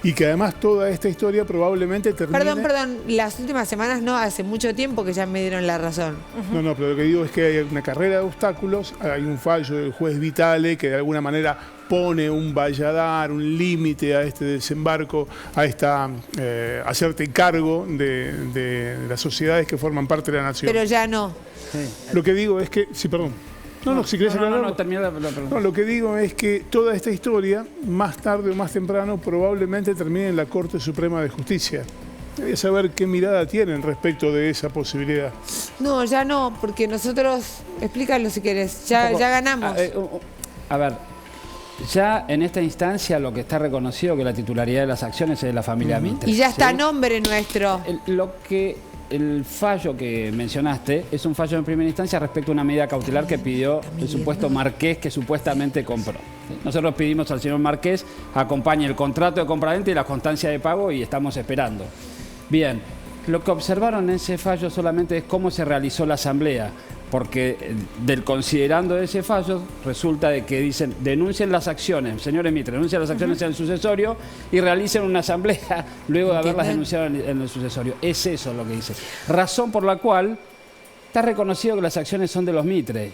Y que además toda esta historia probablemente termine... Perdón, las últimas semanas no, hace mucho tiempo que ya me dieron la razón. No, pero lo que digo es que hay una carrera de obstáculos, hay un fallo del juez Vitale que de alguna manera pone un valladar, un límite a este desembarco, a esta hacerte cargo de las sociedades que forman parte de la nación. Pero ya no. Sí. Lo que digo es que, sí, perdón. Si querés aclararlo. termina la pregunta. No, lo que digo es que toda esta historia, más tarde o más temprano, probablemente termine en la Corte Suprema de Justicia. Quería saber qué mirada tienen respecto de esa posibilidad. No, ya no, porque nosotros, explícalo si querés, ya ganamos. A ver, ya en esta instancia lo que está reconocido que la titularidad de las acciones es de la familia Mitre. Y ya está a ¿sí? nombre nuestro. El fallo que mencionaste es un fallo en primera instancia respecto a una medida cautelar que pidió el supuesto Marqués que supuestamente compró. ¿Sí? Nosotros pedimos al señor Marqués acompañe el contrato de compraventa y la constancia de pago y estamos esperando. Bien, lo que observaron en ese fallo solamente es cómo se realizó la asamblea, porque considerando ese fallo resulta de que dicen denuncien las acciones, señores Mitre, denuncien las acciones en el sucesorio y realicen una asamblea luego de haberlas denunciado en el sucesorio. Es eso lo que dice. Razón por la cual está reconocido que las acciones son de los Mitre.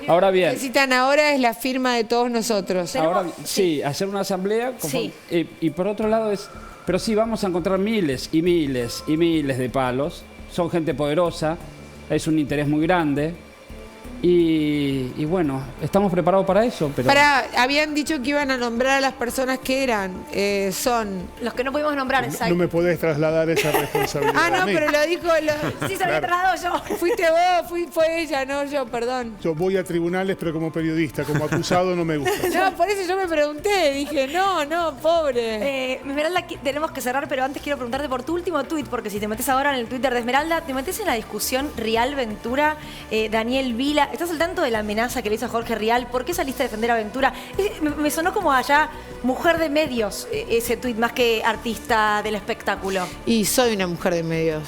Ahora bien, Lo que necesitan ahora es la firma de todos nosotros. ahora, sí, hacer una asamblea Sí. y por otro lado pero sí vamos a encontrar miles y miles y miles de palos, son gente poderosa, es un interés muy grande y bueno, estamos preparados para eso. Pero habían dicho que iban a nombrar a las personas que eran, son... Los que no pudimos nombrar, exacto. No me podés trasladar esa responsabilidad. Ah, a mí. pero lo dijo... Sí, se había trasladado yo. Fuiste vos, fue ella, no yo, perdón. Yo voy a tribunales, pero como periodista, como acusado no me gusta. No, por eso yo me pregunté, dije, no, pobre. Esmeralda, tenemos que cerrar, pero antes quiero preguntarte por tu último tuit, porque si te metes ahora en el Twitter de Esmeralda, te metes en la discusión Rial Ventura, Daniel Vila. ¿Estás al tanto de la amenaza que le hizo a Jorge Rial? ¿Por qué saliste a defender a Ventura? Me sonó como allá mujer de medios ese tuit, más que artista del espectáculo. Y soy una mujer de medios.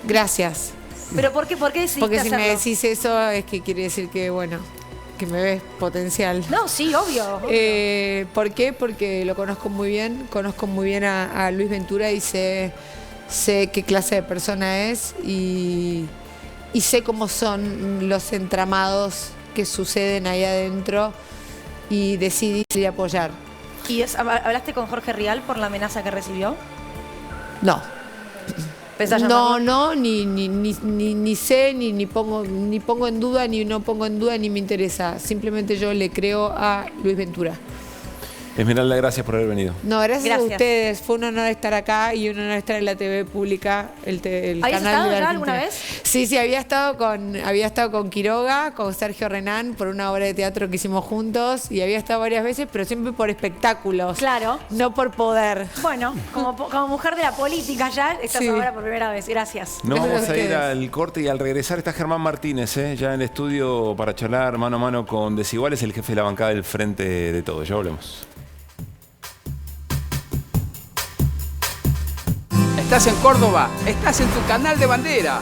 Gracias. ¿Pero por qué decidiste Porque si hacerlo? me decís eso es que quiere decir que, que me ves potencial. No, sí, obvio. ¿Por qué? Porque lo conozco muy bien a Luis Ventura y sé qué clase de persona es y sé cómo son los entramados que suceden ahí adentro y decidí ir a apoyar. ¿Y hablaste con Jorge Rial por la amenaza que recibió? No. ¿Pensás llamarlo? No, ni sé, ni pongo en duda, ni no pongo en duda, ni me interesa. Simplemente yo le creo a Luis Ventura. Esmeralda, gracias por haber venido. No, gracias a ustedes. Fue un honor estar acá y un honor estar en la TV pública, el ¿Habías canal estado de ya Argentina. alguna vez? Sí, había estado con Quiroga, con Sergio Renán, por una obra de teatro que hicimos juntos y había estado varias veces, pero siempre por espectáculos. Claro. No por poder. Bueno, como mujer de la política ya, estás ahora por primera vez. Gracias. Nos vamos a ir al corte y al regresar está Germán Martínez, ya en el estudio para charlar mano a mano con Desiguales, el jefe de la bancada del Frente de Todos. Ya volvemos. Estás en Córdoba, estás en tu canal de bandera.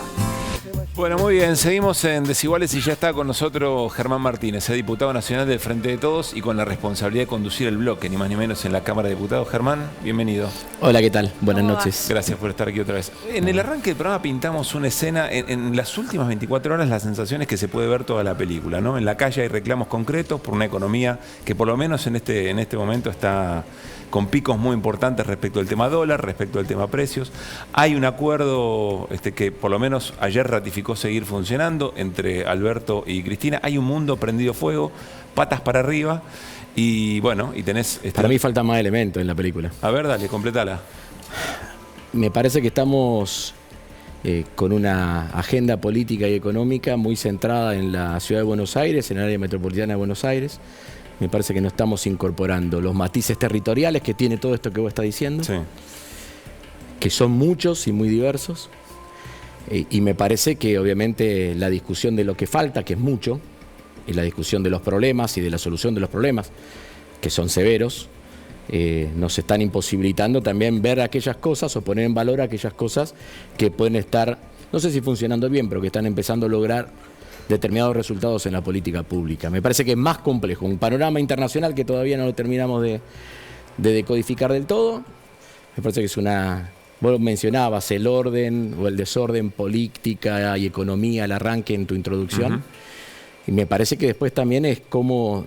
Bueno, muy bien, seguimos en Desiguales y ya está con nosotros Germán Martínez, diputado nacional del Frente de Todos y con la responsabilidad de conducir el bloque, ni más ni menos, en la Cámara de Diputados. Germán, bienvenido. Hola, ¿qué tal? Buenas noches. Gracias por estar aquí otra vez. En el arranque del programa pintamos una escena, en las últimas 24 horas la sensación es que se puede ver toda la película, ¿no? En la calle hay reclamos concretos por una economía que por lo menos en este momento está con picos muy importantes respecto al tema dólar, respecto al tema precios. Hay un acuerdo que por lo menos ayer ratificó seguir funcionando entre Alberto y Cristina. Hay un mundo prendido fuego, patas para arriba y bueno, y tenés... Para mí falta más elementos en la película. A ver, dale, completala. Me parece que estamos con una agenda política y económica muy centrada en la ciudad de Buenos Aires, en el área metropolitana de Buenos Aires. Me parece que no estamos incorporando los matices territoriales que tiene todo esto que vos estás diciendo, sí, que son muchos y muy diversos. Y me parece que obviamente la discusión de lo que falta, que es mucho, y la discusión de los problemas y de la solución de los problemas, que son severos, nos están imposibilitando también ver aquellas cosas o poner en valor aquellas cosas que pueden estar, no sé si funcionando bien, pero que están empezando a lograr determinados resultados en la política pública. Me parece que es más complejo, un panorama internacional que todavía no lo terminamos de decodificar del todo. Me parece que es una... Vos mencionabas el orden o el desorden, política y economía, el arranque en tu introducción. Y me parece que después también es como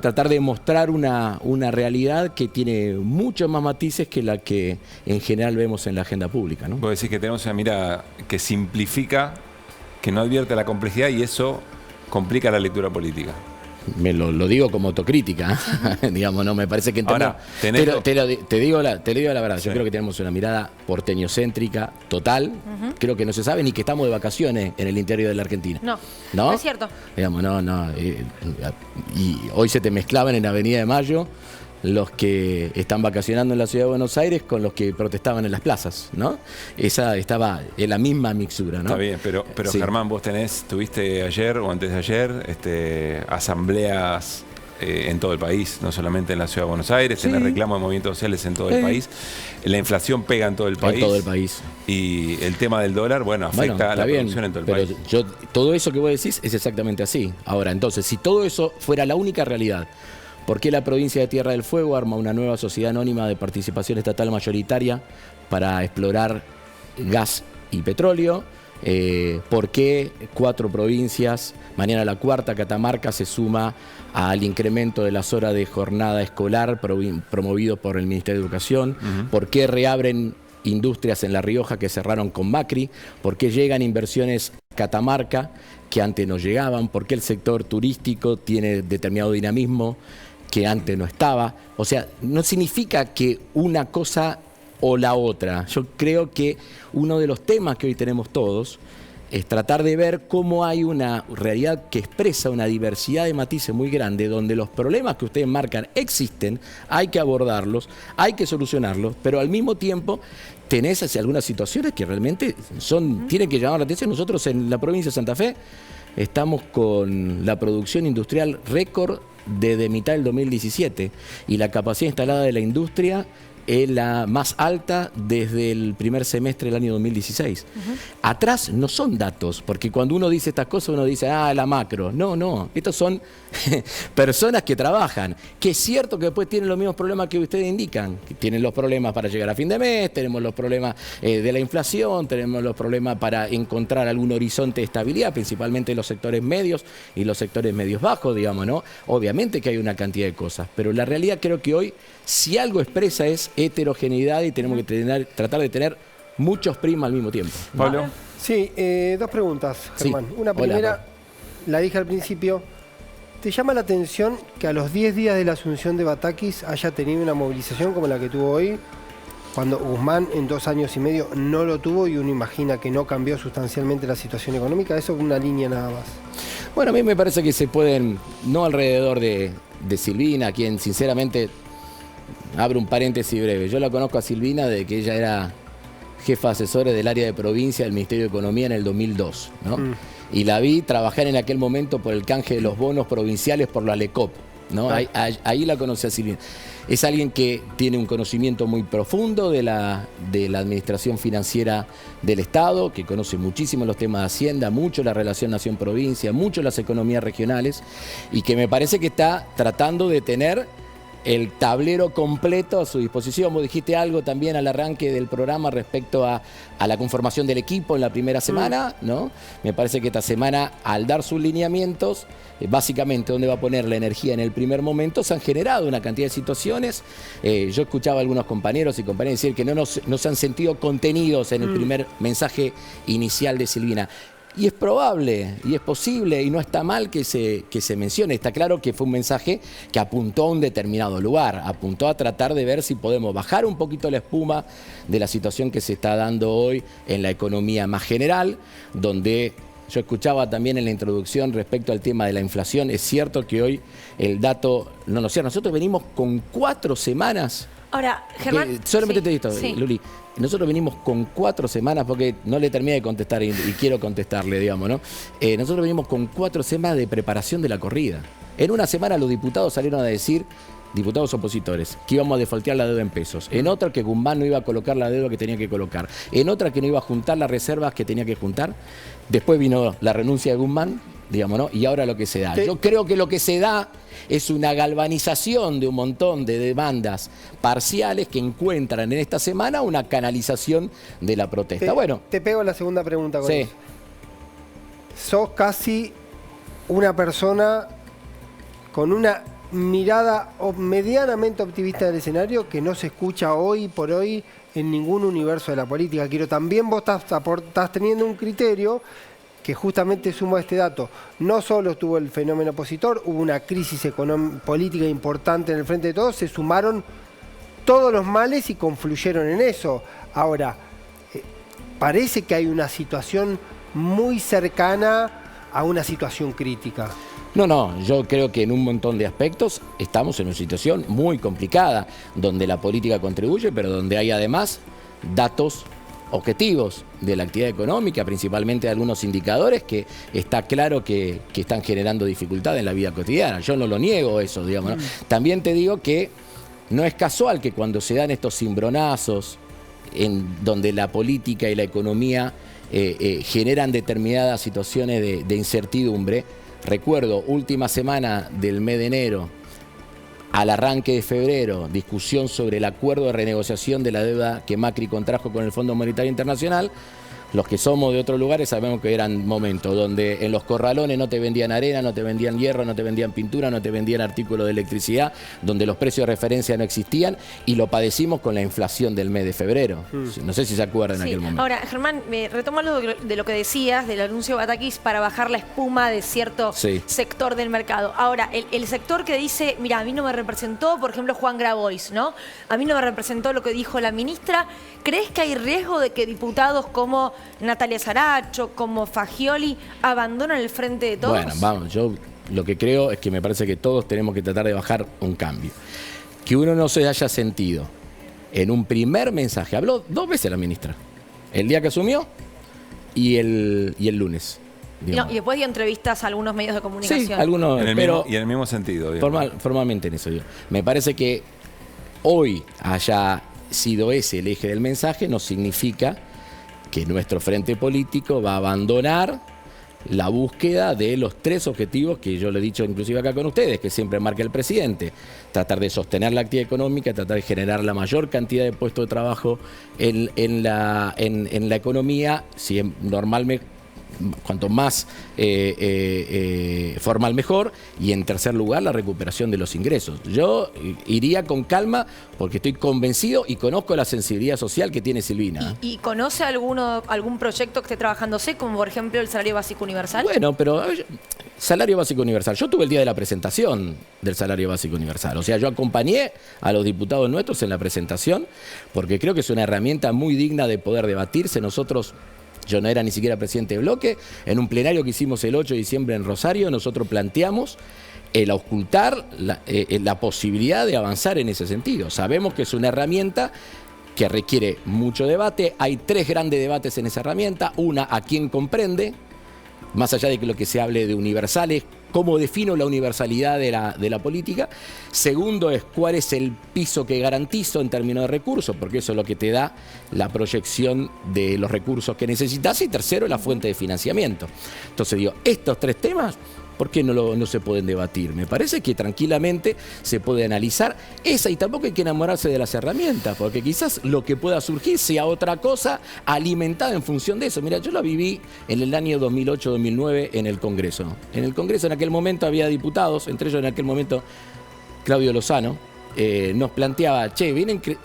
tratar de mostrar una realidad que tiene muchos más matices que la que en general vemos en la agenda pública, ¿no? Vos decís que tenemos una mirada que simplifica, que no advierte la complejidad y eso complica la lectura política. Me lo digo como autocrítica, digamos, no me parece que ahora, te digo la verdad, sí. Yo creo que tenemos una mirada porteñocéntrica total, creo que no se sabe ni que estamos de vacaciones en el interior de la Argentina. No es cierto. Digamos, y hoy se te mezclaban en Avenida de Mayo los que están vacacionando en la ciudad de Buenos Aires con los que protestaban en las plazas, ¿no? Esa estaba en la misma mixtura, ¿no? Está bien, pero sí. Germán, vos tuviste ayer o antes de ayer asambleas en todo el país, no solamente en la ciudad de Buenos Aires, sí. Tenés reclamos de movimientos sociales en todo el país, la inflación pega en todo el país. En todo el país. Y el tema del dólar, afecta a la producción en todo el país. Todo eso que vos decís es exactamente así. Ahora, entonces, si todo eso fuera la única realidad, ¿por qué la provincia de Tierra del Fuego arma una nueva sociedad anónima de participación estatal mayoritaria para explorar gas y petróleo? ¿Por qué 4 provincias, mañana la cuarta, Catamarca, se suma al incremento de las horas de jornada escolar promovido por el Ministerio de Educación? ¿Por qué reabren industrias en La Rioja que cerraron con Macri? ¿Por qué llegan inversiones a Catamarca que antes no llegaban? ¿Por qué el sector turístico tiene determinado dinamismo que antes no estaba? O sea, no significa que una cosa o la otra. Yo creo que uno de los temas que hoy tenemos todos es tratar de ver cómo hay una realidad que expresa una diversidad de matices muy grande, donde los problemas que ustedes marcan existen, hay que abordarlos, hay que solucionarlos, pero al mismo tiempo tenés algunas situaciones que realmente tienen que llamar la atención. Nosotros en la provincia de Santa Fe estamos con la producción industrial récord desde mitad del 2017 y la capacidad instalada de la industria es la más alta desde el primer semestre del año 2016. Atrás no son datos, porque cuando uno dice estas cosas uno dice, la macro. No, estos son personas que trabajan, que es cierto que después tienen los mismos problemas que ustedes indican, que tienen los problemas para llegar a fin de mes, tenemos los problemas de la inflación, tenemos los problemas para encontrar algún horizonte de estabilidad, principalmente en los sectores medios y los sectores medios bajos, digamos, ¿no? Obviamente que hay una cantidad de cosas, pero la realidad creo que hoy, si algo expresa es heterogeneidad y tenemos que tratar de tener muchos prismas al mismo tiempo. Pablo. Sí, 2 preguntas, Germán. Sí. Una primera, la dije al principio, ¿te llama la atención que a los 10 días de la asunción de Batakis haya tenido una movilización como la que tuvo hoy, cuando Guzmán en 2 años y medio no lo tuvo y uno imagina que no cambió sustancialmente la situación económica? Eso es una línea nada más. Bueno, a mí me parece que se pueden, no alrededor de Silvina, quien sinceramente... Abro un paréntesis breve. Yo la conozco a Silvina desde que ella era jefa de asesores del área de provincia del Ministerio de Economía en el 2002, ¿no? Y la vi trabajar en aquel momento por el canje de los bonos provinciales por la LECOP, ¿no? Ahí la conocí a Silvina. Es alguien que tiene un conocimiento muy profundo de la administración financiera del Estado, que conoce muchísimo los temas de Hacienda, mucho la relación nación-provincia, mucho las economías regionales, y que me parece que está tratando de tener el tablero completo a su disposición. Vos dijiste algo también al arranque del programa respecto a la conformación del equipo en la primera semana, ¿no? Me parece que esta semana, al dar sus lineamientos, básicamente donde va a poner la energía en el primer momento, se han generado una cantidad de situaciones. Yo escuchaba a algunos compañeros y compañeras decir que no se han sentido contenidos en el primer mensaje inicial de Silvina. Y es probable, y es posible, y no está mal que se mencione. Está claro que fue un mensaje que apuntó a un determinado lugar, apuntó a tratar de ver si podemos bajar un poquito la espuma de la situación que se está dando hoy en la economía más general, donde yo escuchaba también en la introducción respecto al tema de la inflación. Es cierto que hoy el dato no nos cierra. Nosotros venimos con 4 semanas. Ahora, Germán... Solamente te digo esto, sí. Luli. Nosotros venimos con 4 semanas, porque no le terminé de contestar y quiero contestarle, digamos, ¿no? Nosotros venimos con 4 semanas de preparación de la corrida. En una semana los diputados salieron a decir, diputados opositores, que íbamos a defaultear la deuda en pesos. En otra que Guzmán no iba a colocar la deuda que tenía que colocar. En otra que no iba a juntar las reservas que tenía que juntar. Después vino la renuncia de Guzmán, digamos, ¿no? Y ahora lo que se da. Sí. Yo creo que lo que se da es una galvanización de un montón de demandas parciales que encuentran en esta semana una canalización de la protesta. Te pego la segunda pregunta con eso. Sos casi una persona con una mirada medianamente optimista del escenario que no se escucha hoy por hoy en ningún universo de la política. También vos estás teniendo un criterio que justamente suma este dato. No solo estuvo el fenómeno opositor, hubo una crisis política importante en el frente de todos, se sumaron todos los males y confluyeron en eso. Ahora, parece que hay una situación muy cercana a una situación crítica. No, yo creo que en un montón de aspectos estamos en una situación muy complicada, donde la política contribuye, pero donde hay además datos objetivos de la actividad económica, principalmente de algunos indicadores que está claro que están generando dificultades en la vida cotidiana. Yo no lo niego eso, digamos, ¿no? También te digo que no es casual que cuando se dan estos cimbronazos en donde la política y la economía generan determinadas situaciones de incertidumbre. Recuerdo, última semana del mes de enero, al arranque de febrero, discusión sobre el acuerdo de renegociación de la deuda que Macri contrajo con el Fondo Monetario Internacional. Los que somos de otros lugares sabemos que eran momentos donde en los corralones no te vendían arena, no te vendían hierro, no te vendían pintura, no te vendían artículos de electricidad, donde los precios de referencia no existían, y lo padecimos con la inflación del mes de febrero. No sé si se acuerdan en aquel momento. Ahora, Germán, retoma algo de lo que decías del anuncio de Batakis para bajar la espuma de cierto sector del mercado. Ahora, el sector que dice, mira, a mí no me representó, por ejemplo, Juan Grabois, ¿no? A mí no me representó lo que dijo la ministra. ¿Crees que hay riesgo de que diputados como Natalia Saracho, como Fagioli, abandonan el frente de todos? Bueno, vamos, yo lo que creo es que me parece que todos tenemos que tratar de bajar un cambio. Que uno no se haya sentido en un primer mensaje, habló 2 veces la ministra, el día que asumió y el lunes. No, y después dio entrevistas a algunos medios de comunicación. Sí, algunos, en el mismo sentido. Formalmente en eso yo. Me parece que hoy haya sido ese el eje del mensaje, no significa que nuestro frente político va a abandonar la búsqueda de los 3 objetivos que yo le he dicho inclusive acá con ustedes, que siempre marca el presidente: tratar de sostener la actividad económica, tratar de generar la mayor cantidad de puestos de trabajo en la economía, si normalmente cuanto más formal mejor, y en tercer lugar la recuperación de los ingresos. Yo iría con calma porque estoy convencido y conozco la sensibilidad social que tiene Silvina. ¿Y conoce algún proyecto que esté trabajándose, como por ejemplo el salario básico universal? Bueno, pero salario básico universal. Yo tuve el día de la presentación del salario básico universal. O sea, yo acompañé a los diputados nuestros en la presentación porque creo que es una herramienta muy digna de poder debatirse. Yo no era ni siquiera presidente de bloque. En un plenario que hicimos el 8 de diciembre en Rosario, nosotros planteamos el auscultar la posibilidad de avanzar en ese sentido. Sabemos que es una herramienta que requiere mucho debate. Hay 3 grandes debates en esa herramienta. Una, a quién comprende. más allá de que lo que se hable de universales, cómo defino la universalidad de la política. Segundo es cuál es el piso que garantizo en términos de recursos, porque eso es lo que te da la proyección de los recursos que necesitas. Y tercero, la fuente de financiamiento. Entonces digo, estos 3 temas, ¿por qué no se pueden debatir? Me parece que tranquilamente se puede analizar esa, y tampoco hay que enamorarse de las herramientas, porque quizás lo que pueda surgir sea otra cosa alimentada en función de eso. Mira, yo la viví en el año 2008-2009 en el Congreso. En el Congreso en aquel momento había diputados, entre ellos en aquel momento Claudio Lozano, nos planteaba, che,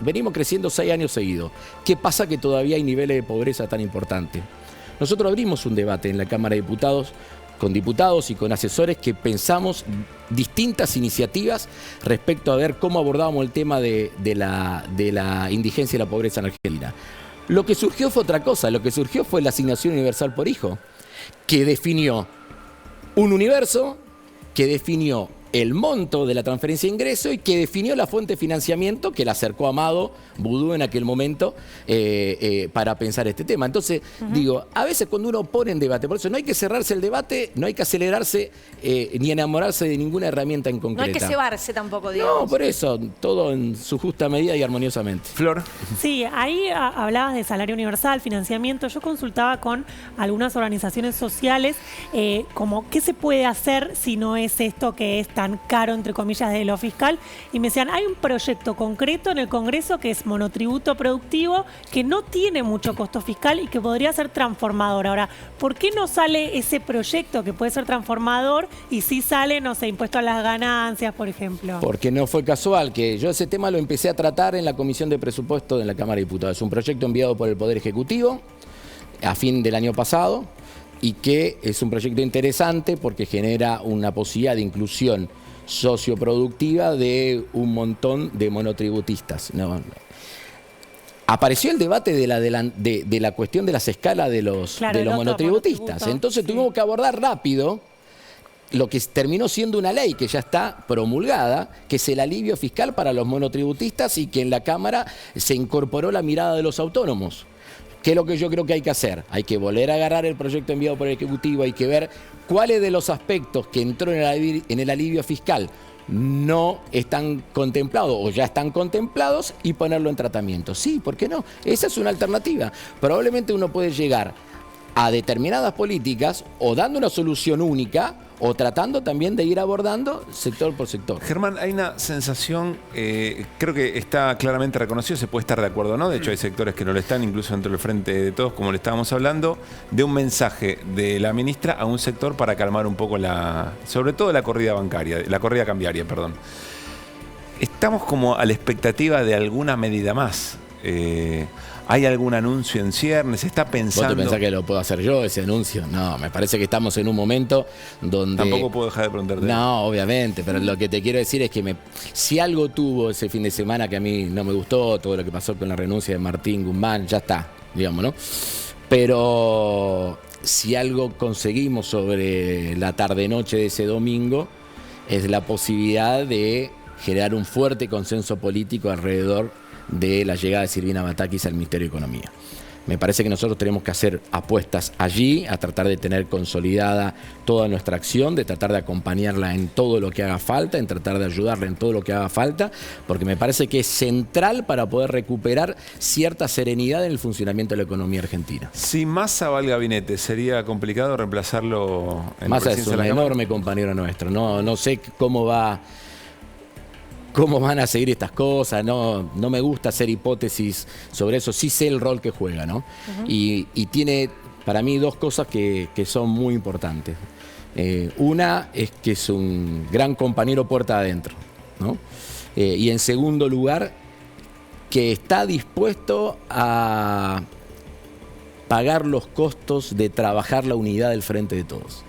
venimos creciendo 6 años seguidos. ¿Qué pasa que todavía hay niveles de pobreza tan importantes? Nosotros abrimos un debate en la Cámara de Diputados con diputados y con asesores que pensamos distintas iniciativas respecto a ver cómo abordábamos el tema de la indigencia y la pobreza en Argentina. Lo que surgió fue otra cosa, lo que surgió fue la asignación universal por hijo, que definió un universo, que definió el monto de la transferencia de ingreso y que definió la fuente de financiamiento que la acercó a Amado Vudú en aquel momento para pensar este tema. Entonces, digo, a veces cuando uno pone en debate, por eso no hay que cerrarse el debate, no hay que acelerarse ni enamorarse de ninguna herramienta en concreta. No hay que cebarse tampoco, digamos. No, por eso, todo en su justa medida y armoniosamente. Flor. Sí, ahí hablabas de salario universal, financiamiento. Yo consultaba con algunas organizaciones sociales como qué se puede hacer si no es esto que es tan caro, entre comillas, de lo fiscal. Y me decían, hay un proyecto concreto en el Congreso que es monotributo productivo, que no tiene mucho costo fiscal y que podría ser transformador. Ahora, ¿por qué no sale ese proyecto que puede ser transformador y sí sale, no sé, impuesto a las ganancias, por ejemplo? Porque no fue casual que yo ese tema lo empecé a tratar en la Comisión de Presupuesto de la Cámara de Diputados. Es un proyecto enviado por el Poder Ejecutivo a fin del año pasado y que es un proyecto interesante porque genera una posibilidad de inclusión socioproductiva de un montón de monotributistas. Apareció el debate de la cuestión de las escalas de los monotributistas. Entonces tuvimos que abordar rápido lo que terminó siendo una ley que ya está promulgada, que es el alivio fiscal para los monotributistas y que en la Cámara se incorporó la mirada de los autónomos. ¿Qué es lo que yo creo que hay que hacer? Hay que volver a agarrar el proyecto enviado por el Ejecutivo, hay que ver cuáles de los aspectos que entró en el alivio fiscal no están contemplados o ya están contemplados y ponerlo en tratamiento. Sí, ¿por qué no? Esa es una alternativa. Probablemente uno puede llegar a determinadas políticas o dando una solución única o tratando también de ir abordando sector por sector. Germán, hay una sensación, creo que está claramente reconocido, se puede estar de acuerdo o no, de hecho hay sectores que no lo están, incluso dentro del Frente de Todos, como le estábamos hablando, de un mensaje de la ministra a un sector para calmar un poco sobre todo la corrida cambiaria, perdón. Estamos como a la expectativa de alguna medida más. ¿Hay algún anuncio en ciernes? ¿Se está pensando? ¿Vos te pensás que lo puedo hacer yo, ese anuncio? No, me parece que estamos en un momento donde... Tampoco puedo dejar de preguntarte. No, obviamente, pero lo que te quiero decir es que si algo tuvo ese fin de semana que a mí no me gustó, todo lo que pasó con la renuncia de Martín Guzmán, ya está, digamos, ¿no? Pero si algo conseguimos sobre la tarde-noche de ese domingo, es la posibilidad de generar un fuerte consenso político alrededor de la llegada de Silvina Batakis al Ministerio de Economía. Me parece que nosotros tenemos que hacer apuestas allí, a tratar de tener consolidada toda nuestra acción, de tratar de acompañarla en todo lo que haga falta, en tratar de ayudarla en todo lo que haga falta, porque me parece que es central para poder recuperar cierta serenidad en el funcionamiento de la economía argentina. Si Massa va al gabinete, ¿sería complicado reemplazarlo en Massa es un enorme compañero nuestro, no sé cómo van a seguir estas cosas, no me gusta hacer hipótesis sobre eso, sí sé el rol que juega, ¿no? Y tiene para mí dos cosas que son muy importantes. Una es que es un gran compañero puerta adentro, ¿no? Y en segundo lugar, que está dispuesto a pagar los costos de trabajar la unidad del Frente de Todos.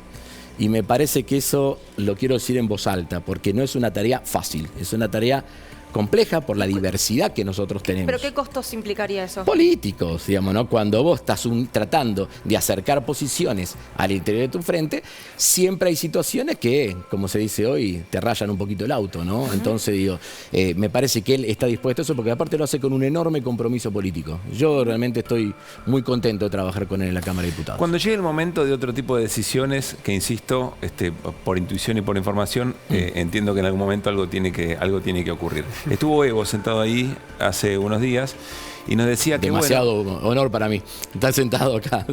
Y me parece que eso lo quiero decir en voz alta, porque no es una tarea fácil, es una tarea compleja por la diversidad que nosotros tenemos. ¿Pero qué costos implicaría eso? Políticos, digamos, ¿no? Cuando vos estás tratando de acercar posiciones al interior de tu frente, siempre hay situaciones que, como se dice hoy, te rayan un poquito el auto, ¿no? Entonces, digo, me parece que él está dispuesto a eso porque aparte lo hace con un enorme compromiso político. Yo realmente estoy muy contento de trabajar con él en la Cámara de Diputados. Cuando llegue el momento de otro tipo de decisiones, que insisto, por intuición y por información, entiendo que en algún momento algo tiene que ocurrir. Estuvo Evo sentado ahí hace unos días y nos decía que demasiado honor para mí estar sentado acá.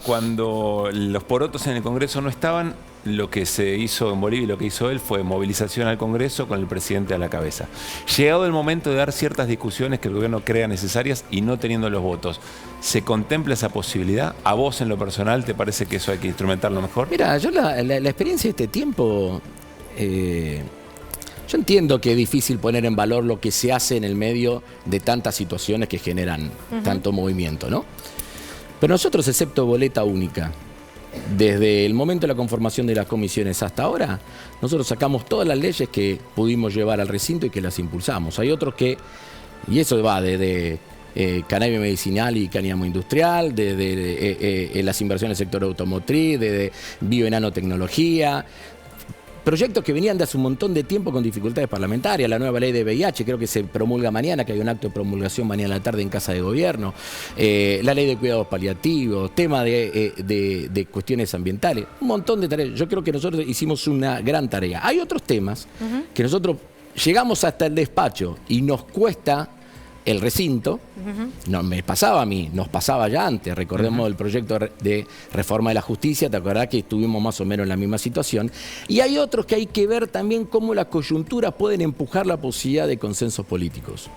Cuando los porotos en el Congreso no estaban, lo que se hizo en Bolivia y lo que hizo él fue movilización al Congreso con el presidente a la cabeza. Llegado el momento de dar ciertas discusiones que el gobierno crea necesarias y no teniendo los votos, ¿se contempla esa posibilidad? ¿A vos en lo personal te parece que eso hay que instrumentarlo mejor? Mira, yo la experiencia de este tiempo... yo entiendo que es difícil poner en valor lo que se hace en el medio de tantas situaciones que generan tanto movimiento, ¿no? Pero nosotros, excepto boleta única, desde el momento de la conformación de las comisiones hasta ahora, nosotros sacamos todas las leyes que pudimos llevar al recinto y que las impulsamos. Hay otros que, y eso va desde cannabis medicinal y cáñamo industrial, desde las inversiones en el sector automotriz, desde bionanotecnología, proyectos que venían de hace un montón de tiempo con dificultades parlamentarias, la nueva ley de VIH, creo que se promulga mañana, que hay un acto de promulgación mañana a la tarde en Casa de Gobierno, la ley de cuidados paliativos, tema de cuestiones ambientales, un montón de tareas. Yo creo que nosotros hicimos una gran tarea. Hay otros temas que nosotros llegamos hasta el despacho y nos cuesta el recinto, no me pasaba a mí, nos pasaba ya antes. Recordemos el proyecto de reforma de la justicia, te acordás que estuvimos más o menos en la misma situación. Y hay otros que hay que ver también cómo las coyunturas pueden empujar la posibilidad de consensos políticos.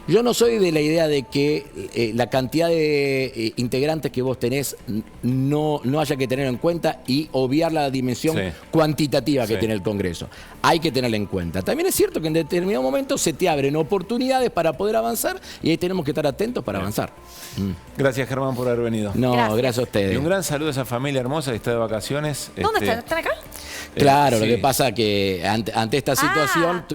Yo no soy de la idea de que la cantidad de integrantes que vos tenés no haya que tener en cuenta y obviar la dimensión cuantitativa que tiene el Congreso. Hay que tenerla en cuenta. También es cierto que en determinado momento se te abren oportunidades para poder avanzar y ahí tenemos que estar atentos para avanzar. Gracias, Germán, por haber venido. No, gracias a ustedes. Y un gran saludo a esa familia hermosa que está de vacaciones. ¿Dónde están? ¿Están acá? Claro, lo que pasa es que ante esta situación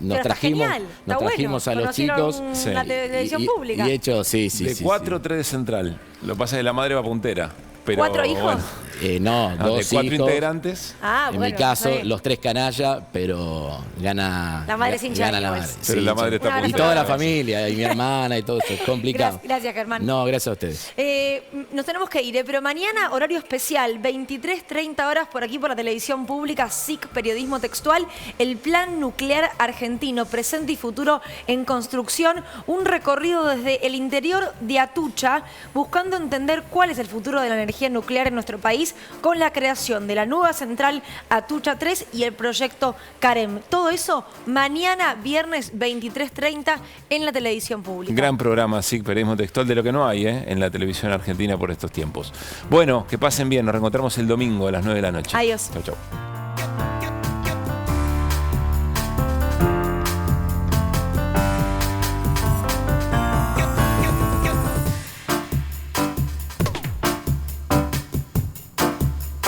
nos trajimos a los chicos. La televisión pública. Y hecho, sí. De 4 3 de central. Lo que pasa es que la madre va puntera. Pero, 4 hijos. Bueno, no, 2 de 4 hijos. Integrantes. En mi caso, los 3 canallas, pero gana la madre sin gana la madre. Pero la madre está y toda la familia, y mi hermana y todo eso. Es complicado. Gracias, Germán. No, gracias a ustedes. Nos tenemos que ir, pero mañana horario especial, 23:30 horas por aquí por la televisión pública, SIC Periodismo Textual, el Plan Nuclear Argentino, presente y futuro en construcción, un recorrido desde el interior de Atucha, buscando entender cuál es el futuro de la energía nuclear en nuestro país con la creación de la nueva central Atucha 3 y el proyecto CAREM. Todo eso mañana, viernes 23:30 en la televisión pública. Gran programa, SIC Periodismo Textual, de lo que no hay en la televisión argentina por estos tiempos. Bueno, que pasen bien. Nos reencontramos el domingo a las 9 de la noche. Adiós. Chau, chau.